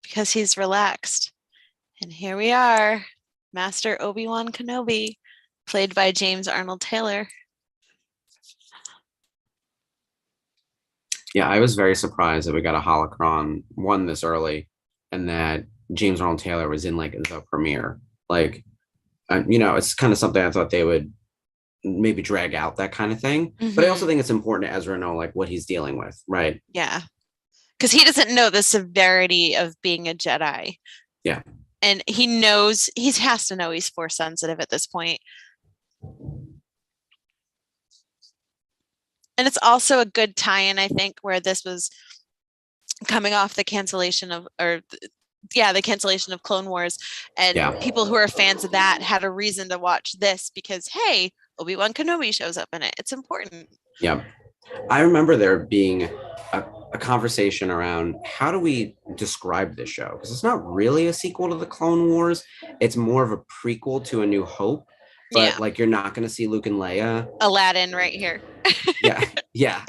Speaker 2: because he's relaxed. And here we are, Master Obi-Wan Kenobi, played by James Arnold Taylor.
Speaker 3: Yeah, I was very surprised that we got a holocron one this early, and that James Arnold Taylor was in like the premiere. Like, it's kind of something I thought they would maybe drag out, that kind of thing. But I also think it's important to Ezra know like what he's dealing with, right?
Speaker 2: Yeah, because he doesn't know the severity of being a Jedi.
Speaker 3: Yeah,
Speaker 2: and he knows he has to know he's Force sensitive at this point. And it's also a good tie-in, I think, where this was coming off the cancellation of the cancellation of Clone Wars, and people who are fans of that had a reason to watch this because, hey, Obi-Wan Kenobi shows up in it. It's important.
Speaker 3: Yeah. I remember there being a conversation around how do we describe this show? Because it's not really a sequel to the Clone Wars. It's more of a prequel to A New Hope. But like, you're not going to see Luke and Leia.
Speaker 2: Aladdin right here.
Speaker 3: Yeah.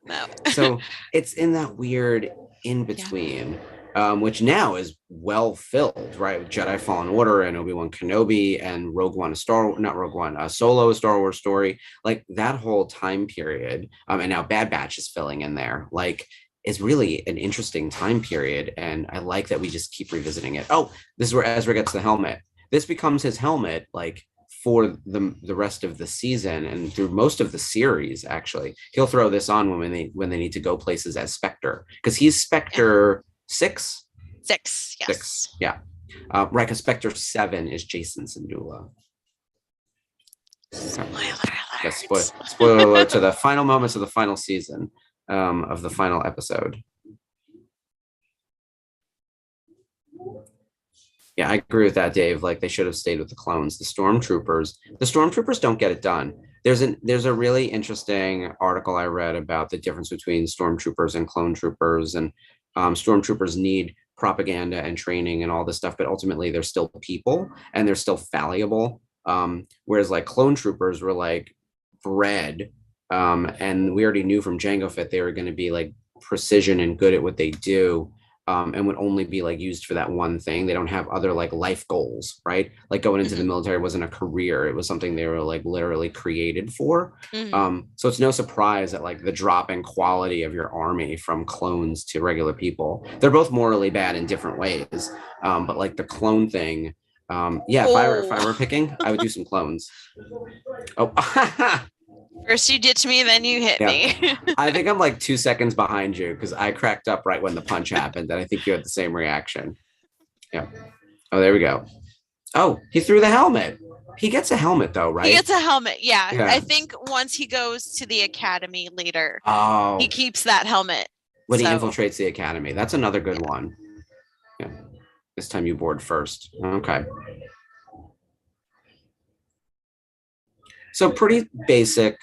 Speaker 2: No.
Speaker 3: So it's in that weird in between. which now is well filled, right? With Jedi Fallen Order and Obi-Wan Kenobi and Rogue One, not Rogue One, Solo, a Star Wars story, like that whole time period. And now Bad Batch is filling in there. Like, is really an interesting time period, and I like that we just keep revisiting it. Oh, this is where Ezra gets the helmet. This becomes his helmet, like for the rest of the season and through most of the series. Actually, he'll throw this on when they need to go places as Spectre, because he's Spectre 6.
Speaker 2: Yes.
Speaker 3: 6, yeah. Right, because Spectre 7 is Jason Syndulla.
Speaker 2: Spoiler alert.
Speaker 3: Yeah, spoiler alert to the final moments of the final season, of the final episode. Yeah, I agree with that, Dave. Like, they should have stayed with the clones. The stormtroopers don't get it done. There's a really interesting article I read about the difference between stormtroopers and clone troopers, and stormtroopers need propaganda and training and all this stuff, but ultimately they're still people and they're still fallible. Whereas like clone troopers were like bred, and we already knew from Jango Fett they were going to be like precision and good at what they do, and would only be like used for that one thing. They don't have other like life goals, right? Like going into the military wasn't a career. It was something they were like literally created for. So it's no surprise that like the drop in quality of your army from clones to regular people. They're both morally bad in different ways. But like the clone thing, yeah, if I were picking, I would do some clones. Oh,
Speaker 2: First you ditch me, then you hit me.
Speaker 3: I think I'm like 2 seconds behind you because I cracked up right when the punch happened, and I think you had the same reaction. Yeah. Oh, there we go. Oh, he threw the helmet. He gets a helmet though, right?
Speaker 2: He gets a helmet. Yeah. I think once he goes to the academy later, he keeps that helmet.
Speaker 3: When he infiltrates the academy. That's another good one. Yeah. This time you board first. Okay. So pretty basic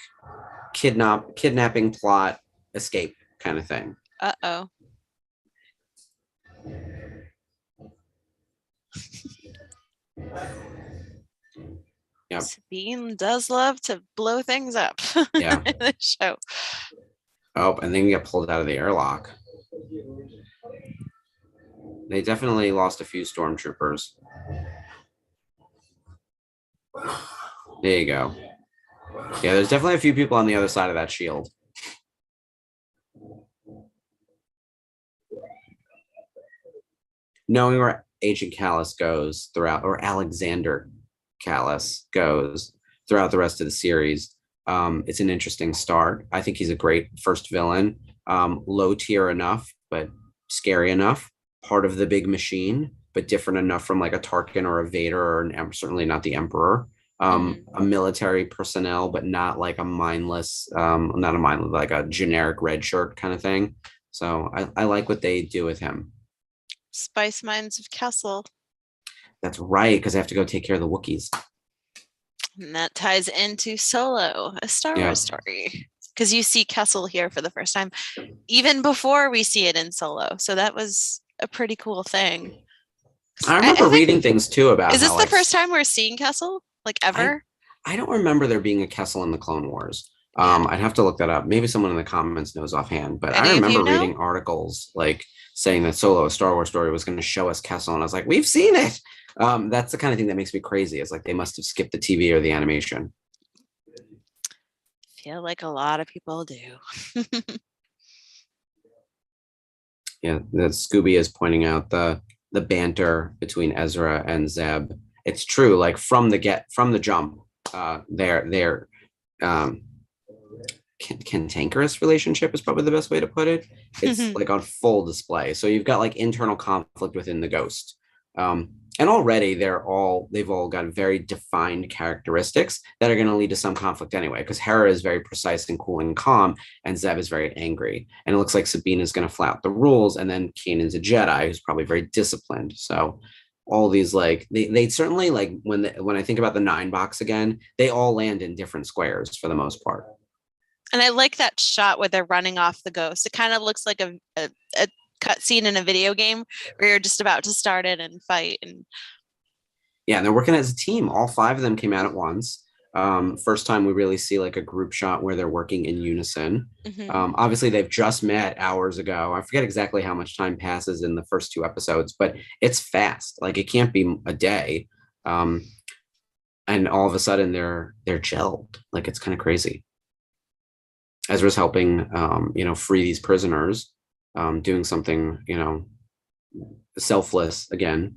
Speaker 3: kidnapping plot, escape kind of thing.
Speaker 2: Uh-oh.
Speaker 3: Yep.
Speaker 2: Sabine does love to blow things up.
Speaker 3: Yeah.
Speaker 2: In the show.
Speaker 3: Oh, and then you get pulled out of the airlock. They definitely lost a few stormtroopers. There you go. Yeah, there's definitely a few people on the other side of that shield. Knowing where Agent Callus goes throughout, or Alexander Callus goes throughout the rest of the series, it's an interesting start. I think he's a great first villain. Low tier enough, but scary enough. Part of the big machine, but different enough from like a Tarkin or a Vader, or certainly not the Emperor. A military personnel, but not like a mindless, like a generic red shirt kind of thing. So I like what they do with him.
Speaker 2: Spice Mines of Kessel.
Speaker 3: That's right, because they have to go take care of the Wookiees.
Speaker 2: And that ties into Solo, a Star Wars story. Because you see Kessel here for the first time, even before we see it in Solo. So that was a pretty cool thing.
Speaker 3: I remember reading things too about.
Speaker 2: Is this the first time we're seeing Kessel? Like ever?
Speaker 3: I don't remember there being a Kessel in the Clone Wars. I'd have to look that up. Maybe someone in the comments knows offhand, but I remember reading articles like saying that Solo, a Star Wars story, was going to show us Kessel, and I was like, we've seen it. That's the kind of thing that makes me crazy. It's like they must have skipped the TV or the animation.
Speaker 2: I feel like a lot of people do.
Speaker 3: Yeah, the Scooby is pointing out the banter between Ezra and Zeb. It's true, like from the jump, their cantankerous relationship is probably the best way to put it. It's like on full display. So you've got like internal conflict within the Ghost. And already they've all got very defined characteristics that are going to lead to some conflict anyway, because Hera is very precise and cool and calm, and Zeb is very angry. And it looks like Sabine is going to flout the rules, and then Kanan's a Jedi who's probably very disciplined. So all these, like, they certainly, like, when I think about the 9 box again, they all land in different squares for the most part.
Speaker 2: And I like that shot where they're running off the Ghost. It kind of looks like a cutscene in a video game where you're just about to start it and fight. And
Speaker 3: yeah, and they're working as a team. All 5 of them came out at once. First time we really see like a group shot where they're working in unison.
Speaker 2: Mhm.
Speaker 3: Obviously, they've just met hours ago. I forget exactly how much time passes in the first 2 episodes, but it's fast. Like it can't be a day. And all of a sudden they're gelled. Like it's kind of crazy. Ezra's helping, free these prisoners, doing something, selfless again.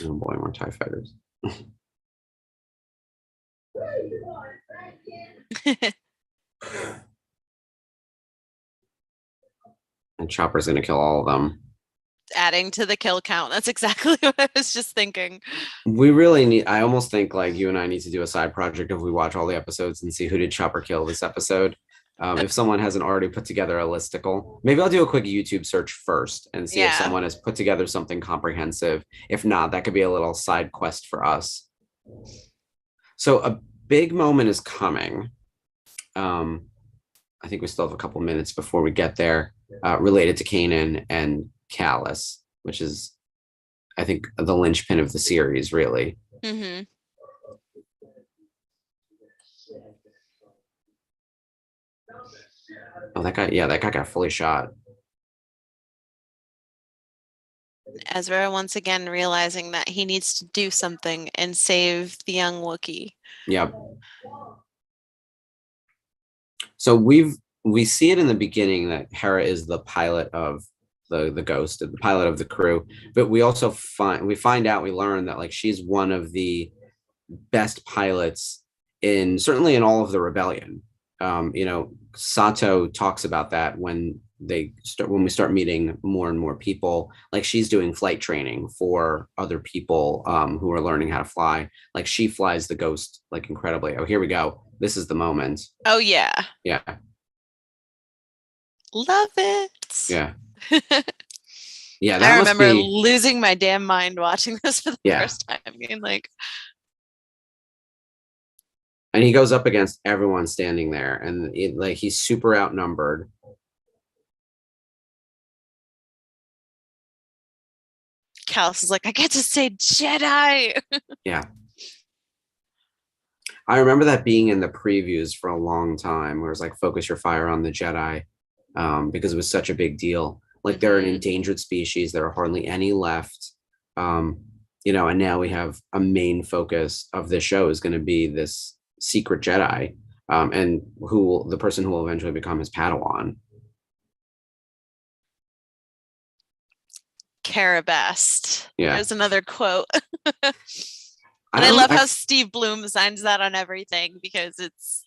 Speaker 3: Oh boy, more TIE fighters. And Chopper's gonna kill all of them.
Speaker 2: Adding to the kill count. That's exactly what I was just thinking.
Speaker 3: We really need, I almost think like you and I need to do a side project if we watch all the episodes and see who did Chopper kill this episode. If someone hasn't already put together a listicle, maybe I'll do a quick YouTube search first and see if
Speaker 2: Yeah.
Speaker 3: someone has put together something comprehensive. If not, that could be a little side quest for us. So a big moment is coming. I think we still have a couple minutes before we get there, related to Kanan and Callus, which is, I think, the linchpin of the series, really.
Speaker 2: Mm-hmm.
Speaker 3: Oh, that guy got fully shot.
Speaker 2: Ezra once again realizing that he needs to do something and save the young Wookiee.
Speaker 3: Yep. So we see it in the beginning that Hera is the pilot of the Ghost, the pilot of the crew, but we also learn that like she's one of the best pilots certainly in all of the rebellion. Sato talks about that when we start meeting more and more people. Like she's doing flight training for other people who are learning how to fly. Like she flies the Ghost like incredibly. Oh, here we go. This is the moment.
Speaker 2: Oh yeah.
Speaker 3: Yeah.
Speaker 2: Love it.
Speaker 3: Yeah. Yeah.
Speaker 2: I remember losing my damn mind watching this for the first time. Being like,
Speaker 3: and he goes up against everyone standing there, and he's super outnumbered.
Speaker 2: Callus is like, I get to say Jedi.
Speaker 3: Yeah. I remember that being in the previews for a long time, where it's like, focus your fire on the Jedi, because it was such a big deal. Like they're an endangered species. There are hardly any left. And now we have a main focus of the show is going to be this secret Jedi, and the person who will eventually become his Padawan.
Speaker 2: Carabest.
Speaker 3: Yeah.
Speaker 2: There's another quote. And I love how Steve Bloom signs that on everything because it's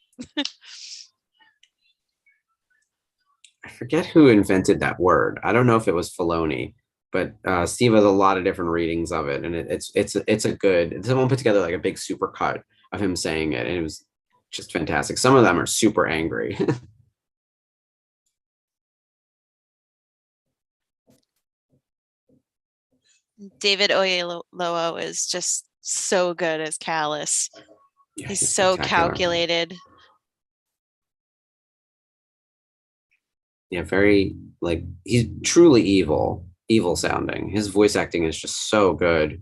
Speaker 3: I forget who invented that word. I don't know if it was Filoni, but Steve has a lot of different readings of it, and it's a good. Someone put together like a big super cut of him saying it, and it was just fantastic. Some of them are super angry.
Speaker 2: David Oyelowo is just so good as Callus.
Speaker 3: Yeah,
Speaker 2: he's so calculated.
Speaker 3: Yeah, very like he's truly evil sounding. His voice acting is just so good.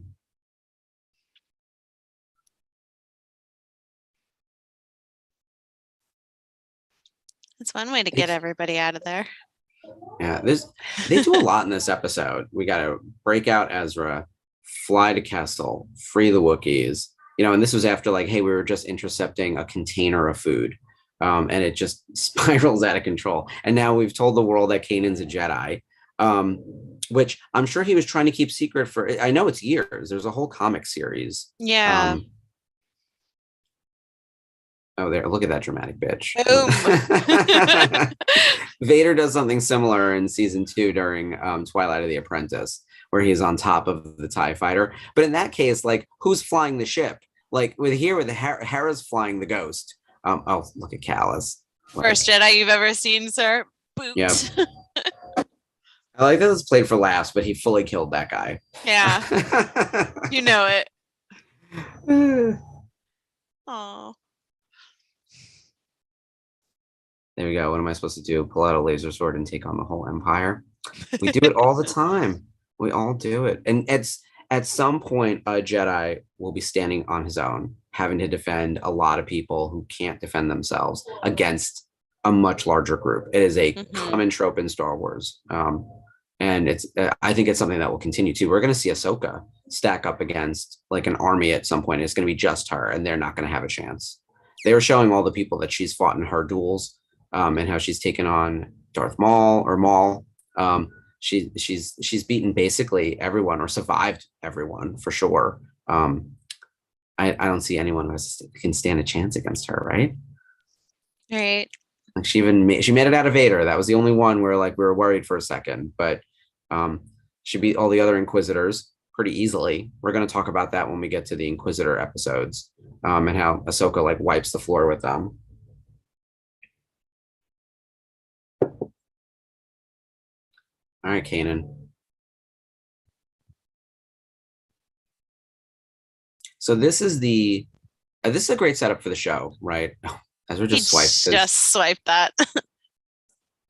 Speaker 2: It's one way to get everybody out of there.
Speaker 3: Yeah, they do a lot in this episode. We got to break out Ezra, fly to Kessel, free the Wookiees. And this was after like, hey, we were just intercepting a container of food, and it just spirals out of control. And now we've told the world that Kanan's a Jedi, which I'm sure he was trying to keep secret for. I know it's years. There's a whole comic series.
Speaker 2: Yeah.
Speaker 3: Oh, there! Look at that dramatic bitch.
Speaker 2: Boom.
Speaker 3: Vader does something similar in season 2 during Twilight of the Apprentice, where he's on top of the TIE fighter. But in that case, like, who's flying the ship? Like with Hera's flying the Ghost. Oh, look at Callus.
Speaker 2: First Jedi you've ever seen, sir. Boot.
Speaker 3: Yeah. I like that it's played for laughs, but he fully killed that guy.
Speaker 2: Yeah. You know it. Oh.
Speaker 3: There we go. What am I supposed to do? Pull out a laser sword and take on the whole empire? We do it all the time. We all do it. And at some point, a Jedi will be standing on his own, having to defend a lot of people who can't defend themselves against a much larger group. It is a common trope in Star Wars. And I think it's something that will continue to. We're going to see Ahsoka stack up against like an army at some point. It's going to be just her, and they're not going to have a chance. They were showing all the people that she's fought in her duels, and how she's taken on Darth Maul or Maul. She's beaten basically everyone or survived everyone for sure. I don't see anyone who can stand a chance against her, right?
Speaker 2: Right.
Speaker 3: Like she made it out of Vader. That was the only one where like we were worried for a second, but she beat all the other Inquisitors pretty easily. We're going to talk about that when we get to the Inquisitor episodes, and how Ahsoka like wipes the floor with them. All right, Kanan. So this is a great setup for the show, right? As we're just
Speaker 2: swiped that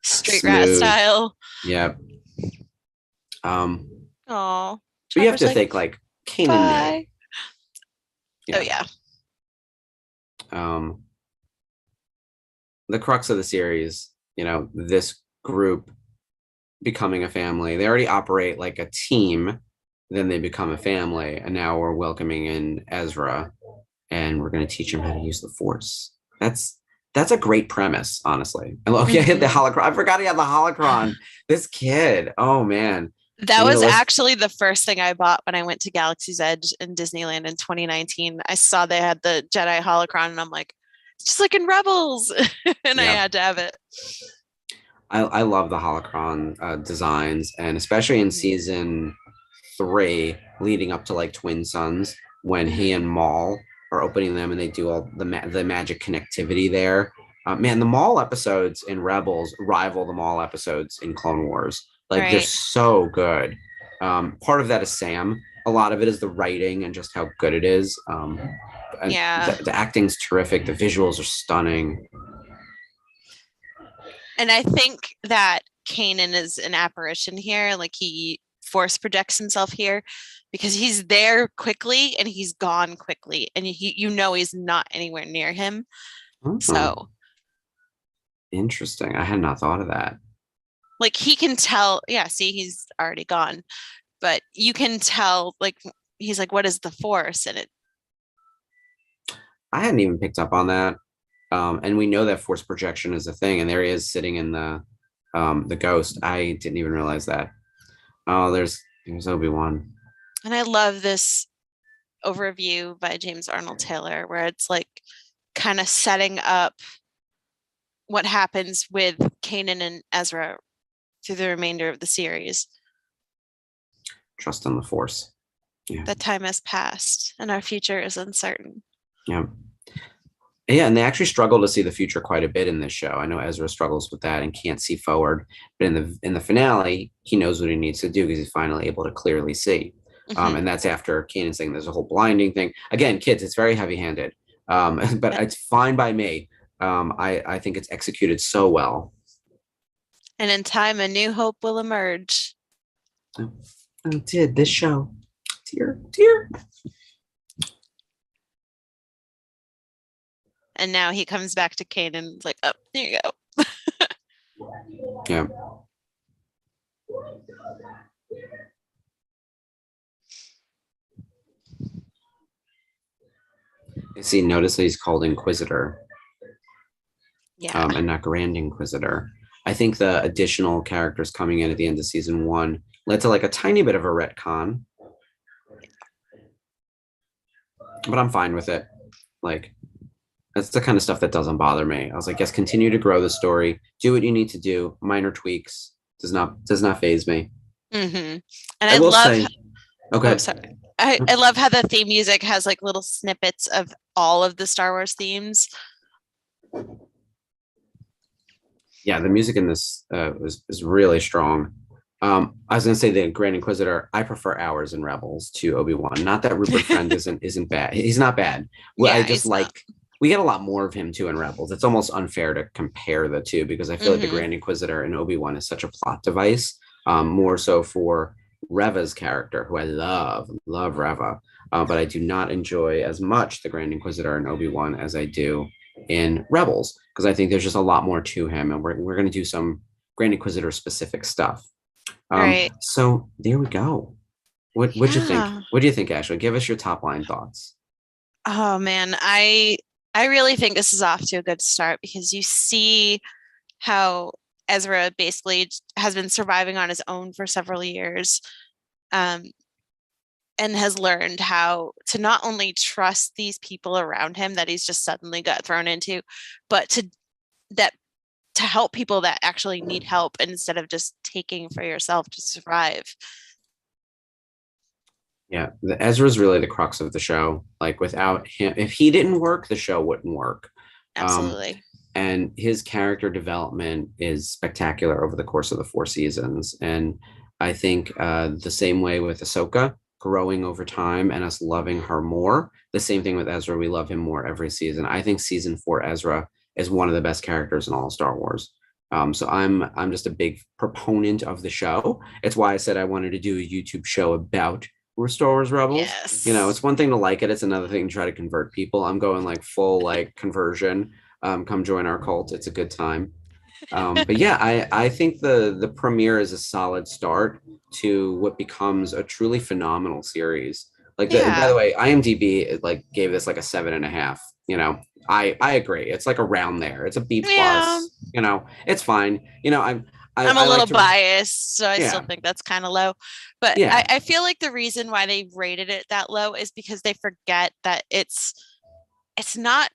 Speaker 2: straight rat style.
Speaker 3: Yep.
Speaker 2: Oh,
Speaker 3: but you have to think like Kanan.
Speaker 2: Oh yeah.
Speaker 3: The crux of the series, this group becoming a family. They already operate like a team, then they become a family, and now we're welcoming in Ezra, and we're going to teach him how to use the Force. That's a great premise, honestly. And look, he hit the holocron. I forgot he had the holocron. This kid, oh man.
Speaker 2: That was actually the first thing I bought when I went to Galaxy's Edge in Disneyland in 2019. I saw they had the Jedi holocron, and I'm like, it's just like in Rebels, and I had to have it.
Speaker 3: I love the holocron designs, and especially in season 3, leading up to like Twin Suns, when he and Maul are opening them, and they do all the magic connectivity there. Man, the Maul episodes in Rebels rival the Maul episodes in Clone Wars. Like they're so good. Part of that is Sam. A lot of it is the writing and just how good it is. The acting's terrific. The visuals are stunning.
Speaker 2: And I think that Kanan is an apparition here. Like he force projects himself here because he's there quickly and he's gone quickly, and he's not anywhere near him. So
Speaker 3: interesting. I had not thought of that.
Speaker 2: Like he can tell, see, he's already gone, but you can tell, like, he's like, what is the Force? And
Speaker 3: I hadn't even picked up on that. And we know that Force projection is a thing, and there he is sitting in the ghost. I didn't even realize that. Oh, there's Obi-Wan.
Speaker 2: And I love this overview by James Arnold Taylor, where it's like kind of setting up what happens with Kanan and Ezra through the remainder of the series.
Speaker 3: Trust in the Force.
Speaker 2: Yeah. The time has passed and our future is uncertain.
Speaker 3: Yeah. Yeah, and they actually struggle to see the future quite a bit in this show. I know Ezra struggles with that and can't see forward, but in the finale, he knows what he needs to do because he's finally able to clearly see. And that's after Kanan saying there's a whole blinding thing. Again, kids, it's very heavy-handed, but it's fine by me. I think it's executed so well.
Speaker 2: And in time, a new hope will emerge.
Speaker 3: It did this show. Dear.
Speaker 2: And now he comes back to Kanan. It's like, oh, there you go.
Speaker 3: Yeah. See, notice that he's called Inquisitor.
Speaker 2: Yeah.
Speaker 3: And not Grand Inquisitor. I think the additional characters coming in at the end of season 1 led to like a tiny bit of a retcon. But I'm fine with it. Like, that's the kind of stuff that doesn't bother me. I was like, yes, continue to grow the story. Do what you need to do. Minor tweaks does not faze me.
Speaker 2: Mm-hmm. And I love.
Speaker 3: Say, okay.
Speaker 2: Oh, sorry. I love how the theme music has like little snippets of all of the Star Wars themes.
Speaker 3: Yeah, the music in this is really strong. I was gonna say the Grand Inquisitor. I prefer Hours in Rebels to Obi-Wan. Not that Rupert Friend isn't bad. He's not bad. Well,
Speaker 2: Yeah,
Speaker 3: we get a lot more of him too in Rebels. It's almost unfair to compare the two because I feel like the Grand Inquisitor in Obi-Wan is such a plot device, more so for Reva's character, who I love Reva, but I do not enjoy as much the Grand Inquisitor in Obi-Wan as I do in Rebels, because I think there's just a lot more to him, and we're going to do some Grand Inquisitor specific stuff.
Speaker 2: Right.
Speaker 3: So there we go. What'd you think?
Speaker 2: Yeah.
Speaker 3: What do you think, Ashley? Give us your top line thoughts.
Speaker 2: Oh man, I really think this is off to a good start because you see how Ezra basically has been surviving on his own for several years, and has learned how to not only trust these people around him that he's just suddenly got thrown into, but to help people that actually need help instead of just taking for yourself to survive.
Speaker 3: Yeah, Ezra's really the crux of the show. Like without him, if he didn't work, the show wouldn't work.
Speaker 2: Absolutely.
Speaker 3: And his character development is spectacular over the course of the 4 seasons. And I think the same way with Ahsoka, growing over time and us loving her more. The same thing with Ezra. We love him more every season. I think season 4 Ezra is one of the best characters in all of Star Wars. So I'm just a big proponent of the show. It's why I said I wanted to do a YouTube show about Star Wars Rebels.
Speaker 2: Yes.
Speaker 3: You know, it's one thing to like it. It's another thing to try to convert people. I'm going like full like conversion. Come join our cult. It's a good time. But yeah, I think the premiere is a solid start to what becomes a truly phenomenal series. Like by the way, IMDb like gave this like a 7.5. You know, I agree. It's like around there. It's a B plus.
Speaker 2: Yeah.
Speaker 3: You know, it's fine. You know, I'm
Speaker 2: a little biased, so I still think that's kind of low. But
Speaker 3: yeah.
Speaker 2: I feel like the reason why they rated it that low is because they forget that it's not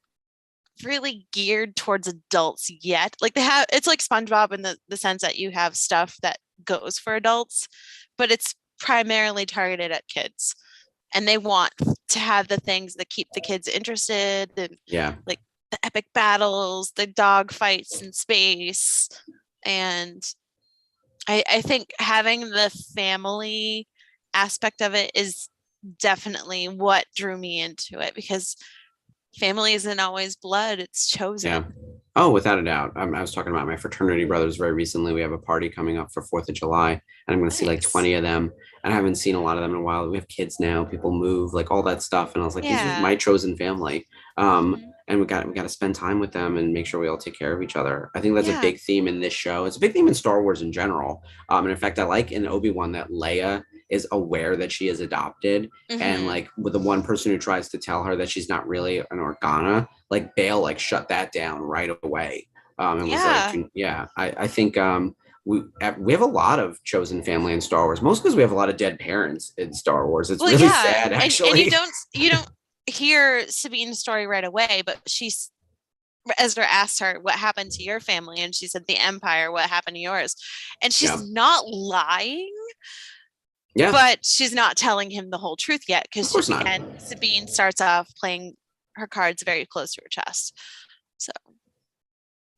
Speaker 2: really geared towards adults yet. Like it's like SpongeBob in the sense that you have stuff that goes for adults, but it's primarily targeted at kids. And they want to have the things that keep the kids interested, and like the epic battles, the dog fights in space. And I think having the family aspect of it is definitely what drew me into it, because family isn't always blood, it's chosen.
Speaker 3: Yeah. Oh, without a doubt. I was talking about my fraternity brothers very recently. We have a party coming up for 4th of July, and I'm going to see like 20 of them. And I haven't seen a lot of them in a while. We have kids now, people move, like all that stuff. And I was like, this is my chosen family. And we got to spend time with them and make sure we all take care of each other. I think that's a big theme in this show. It's a big theme in Star Wars in general. And in fact, I like in Obi-Wan that Leia is aware that she is adopted, and like with the one person who tries to tell her that she's not really an Organa, like Bale like shut that down right away. And was like, I think we have a lot of chosen family in Star Wars, most because we have a lot of dead parents in Star Wars. It's really sad, actually.
Speaker 2: And you don't hear Sabine's story right away, but Ezra asked her, what happened to your family? And she said, the Empire. What happened to yours? And she's not lying. Yeah. But she's not telling him the whole truth yet, because Sabine starts off playing her cards very close to her chest. So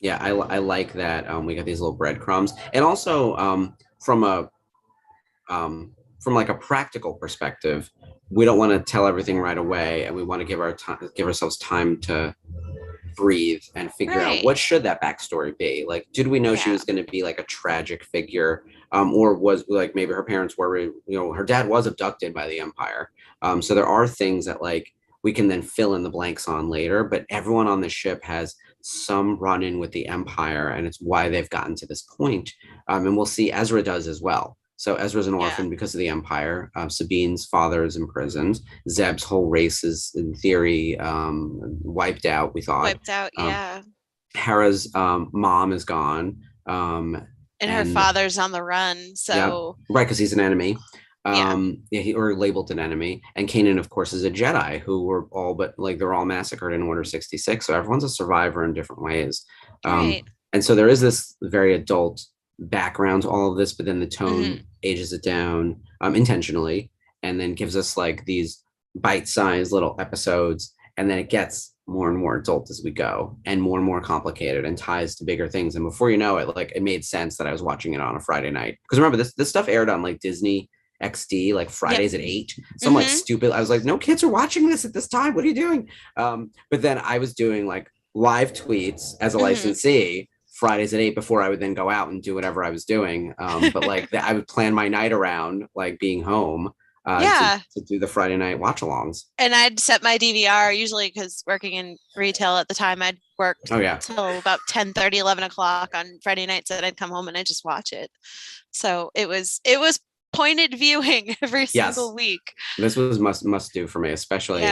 Speaker 3: yeah, I like that we got these little breadcrumbs. And also from like a practical perspective, we don't want to tell everything right away, and we want to give ourselves time to breathe and figure out what should that backstory be. Like, did we know she was going to be like a tragic figure, or was like maybe her parents were, you know, her dad was abducted by the Empire. So there are things that like we can then fill in the blanks on later, but everyone on the ship has some run-in with the Empire, and it's why they've gotten to this point. And we'll see Ezra does as well. So Ezra's an orphan because of the Empire. Sabine's father is imprisoned. Zeb's whole race is, in theory, wiped out, we thought.
Speaker 2: Wiped out,
Speaker 3: Hera's mom is gone.
Speaker 2: And her father's on the run, so...
Speaker 3: Yeah, right, because he's an enemy. Or labeled an enemy. And Kanan, of course, is a Jedi who were all but, like, they're all massacred in Order 66. So everyone's a survivor in different ways. And so there is this very adult background to all of this, but then the tone ages it down intentionally, and then gives us like these bite-sized little episodes, and then it gets more and more adult as we go, and more complicated, and ties to bigger things. And before you know it, like it made sense that I was watching it on a Friday night, because remember this stuff aired on like Disney XD, like Fridays at 8. Some like stupid. I was like, no kids are watching this at this time. What are you doing? But then I was doing like live tweets as a licensee Fridays at 8 before I would then go out and do whatever I was doing. But like I would plan my night around like being home. To do the Friday night watch-alongs.
Speaker 2: And I'd set my DVR usually because working in retail at the time, I'd work till about 10:30, 11 o'clock on Friday nights, and I'd come home and I'd just watch it. So it was pointed viewing every single week.
Speaker 3: This was must do for me, especially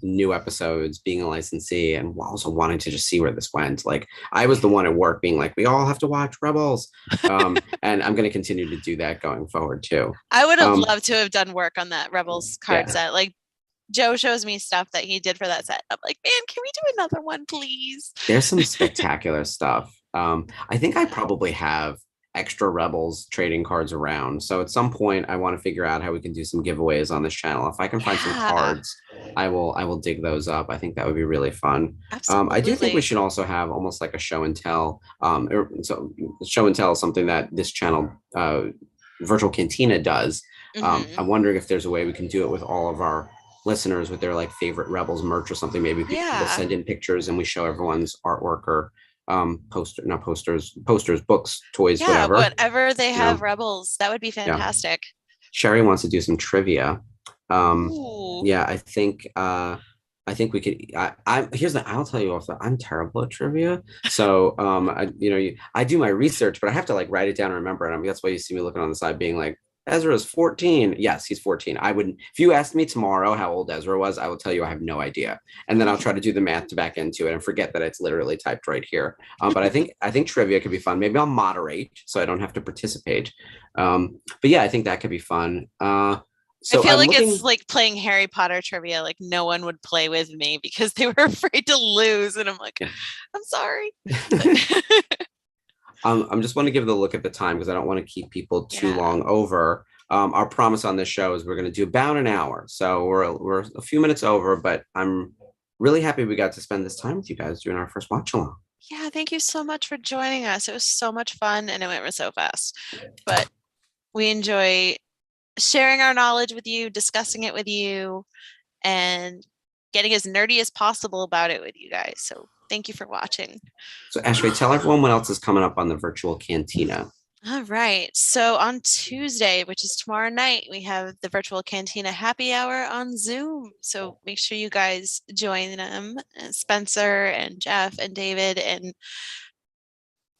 Speaker 3: new episodes, being a licensee, and also wanting to just see where this went. Like I was the one at work being like, we all have to watch Rebels. And I'm going to continue to do that going forward too.
Speaker 2: I would have loved to have done work on that Rebels card set. Like Joe shows me stuff that he did for that set. I'm like, man, can we do another one, please?
Speaker 3: There's some spectacular stuff. I think I probably have extra Rebels trading cards around. So at some point I want to figure out how we can do some giveaways on this channel. If I can find some cards, I will dig those up. I think that would be really fun. I do think we should also have almost like a show and tell. So show and tell is something that this channel, Virtual Cantina, does. I'm wondering if there's a way we can do it with all of our listeners with their like favorite Rebels merch or something. Maybe people send in pictures and we show everyone's artwork or posters, books, toys,
Speaker 2: whatever they have. Rebels, that would be fantastic.
Speaker 3: Sherry wants to do some trivia. I think we could. I'll tell you off that I'm terrible at trivia. So I do my research, but I have to like write it down and remember it. That's why you see me looking on the side being like, Ezra's 14. Yes, he's 14. I wouldn't, if you asked me tomorrow how old Ezra was, I will tell you I have no idea. And then I'll try to do the math to back into it and forget that it's literally typed right here. But I think trivia could be fun. Maybe I'll moderate so I don't have to participate. But yeah, I think that could be fun. So
Speaker 2: I feel like it's like playing Harry Potter trivia. Like no one would play with me because they were afraid to lose. And I'm like, I'm sorry.
Speaker 3: I'm just want to give the look at the time because I don't want to keep people too long over. Our promise on this show is we're going to do about an hour. So we're a few minutes over, but I'm really happy we got to spend this time with you guys doing our first watch along.
Speaker 2: Yeah, thank you so much for joining us. It was so much fun and it went so fast. But we enjoy sharing our knowledge with you, discussing it with you, and getting as nerdy as possible about it with you guys. So thank you for watching.
Speaker 3: So Ashley, tell everyone what else is coming up on the Virtual Cantina.
Speaker 2: All right. So on Tuesday, which is tomorrow night, we have the Virtual Cantina happy hour on Zoom. So make sure you guys join them, Spencer and Jeff and David, and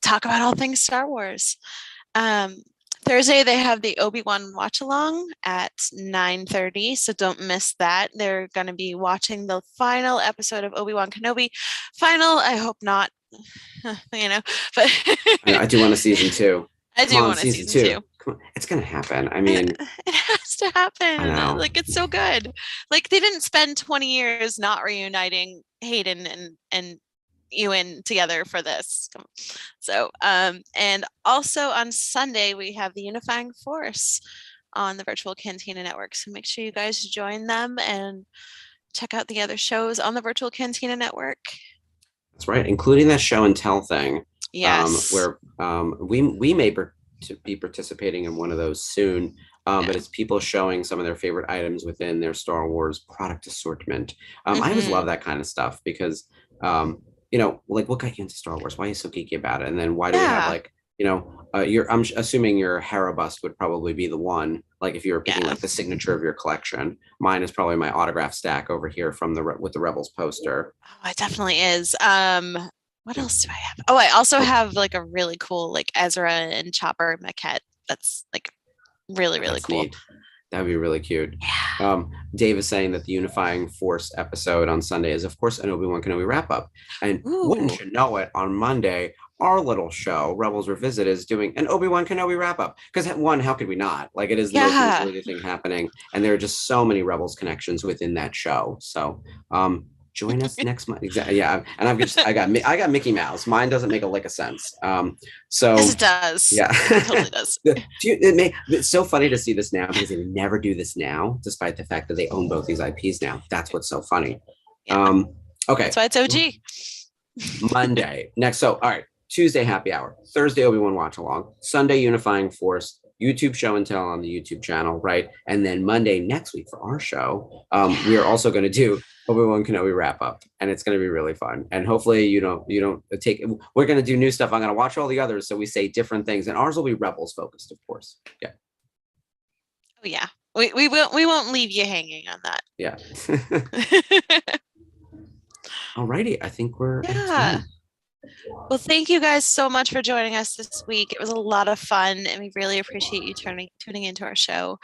Speaker 2: talk about all things Star Wars. Thursday, they have the Obi-Wan watch along at 9:30, so don't miss that. They're going to be watching the final episode of Obi-Wan Kenobi. Final, I hope not, but
Speaker 3: I do want a season 2.
Speaker 2: I do want a season 2.
Speaker 3: Come on, it's going to happen. I mean,
Speaker 2: it has to happen.
Speaker 3: I know.
Speaker 2: Like, it's so good. Like, they didn't spend 20 years not reuniting Hayden and Ewan together for this. So and also on Sunday we have the Unifying Force on the Virtual Cantina Network, so make sure you guys join them and check out the other shows on the Virtual Cantina Network.
Speaker 3: That's right, including that show and tell thing.
Speaker 2: Yes.
Speaker 3: Where we may be participating in one of those soon. But it's people showing some of their favorite items within their Star Wars product assortment. I always love that kind of stuff because like what got you into Star Wars? Why are you so geeky about it? And then why do we have like, I'm assuming your Hera bust would probably be the one, like if you were picking like the signature of your collection. Mine is probably my autograph stack over here from with the Rebels poster.
Speaker 2: Oh, it definitely is. What else do I have? Oh, I also have like a really cool like Ezra and Chopper maquette. That's like really cool.
Speaker 3: Neat. That'd be really cute. Yeah. Dave is saying that the Unifying Force episode on Sunday is, of course, an Obi-Wan Kenobi wrap-up. And wouldn't you know it, on Monday, our little show, Rebels Revisit, is doing an Obi-Wan Kenobi wrap-up. Because one, how could we not? Like, it is the most newsworthy thing happening. And there are just so many Rebels connections within that show. So join us next month. Exactly. Yeah. And I got Mickey Mouse. Mine doesn't make a lick of sense. So
Speaker 2: yes, it does.
Speaker 3: Yeah.
Speaker 2: It totally does.
Speaker 3: It's so funny to see this now because they would never do this now, despite the fact that they own both these IPs now. That's what's so funny.
Speaker 2: Yeah.
Speaker 3: Okay.
Speaker 2: That's why it's OG.
Speaker 3: Monday. Next. So, all right. Tuesday happy hour. Thursday Obi-Wan watch along. Sunday Unifying Force. YouTube show and tell on the YouTube channel, right? And then Monday next week for our show, we are also going to do Obi-Wan Kenobi wrap up, and it's going to be really fun. And hopefully you don't take. We're going to do new stuff. I'm going to watch all the others, so we say different things, and ours will be Rebels focused, of course. Yeah.
Speaker 2: Oh yeah, we won't leave you hanging on that.
Speaker 3: Yeah. Alrighty, I think we're at
Speaker 2: Yeah.
Speaker 3: time.
Speaker 2: Well, thank you guys so much for joining us this week. It was a lot of fun, and we really appreciate you tuning into our show.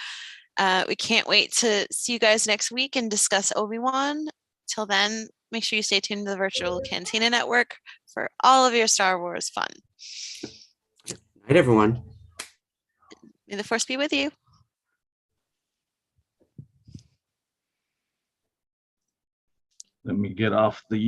Speaker 2: We can't wait to see you guys next week and discuss Obi-Wan. Till then, make sure you stay tuned to the Virtual Cantina Network for all of your Star Wars fun.
Speaker 3: Night, everyone.
Speaker 2: May the Force be with you.
Speaker 1: Let me get off the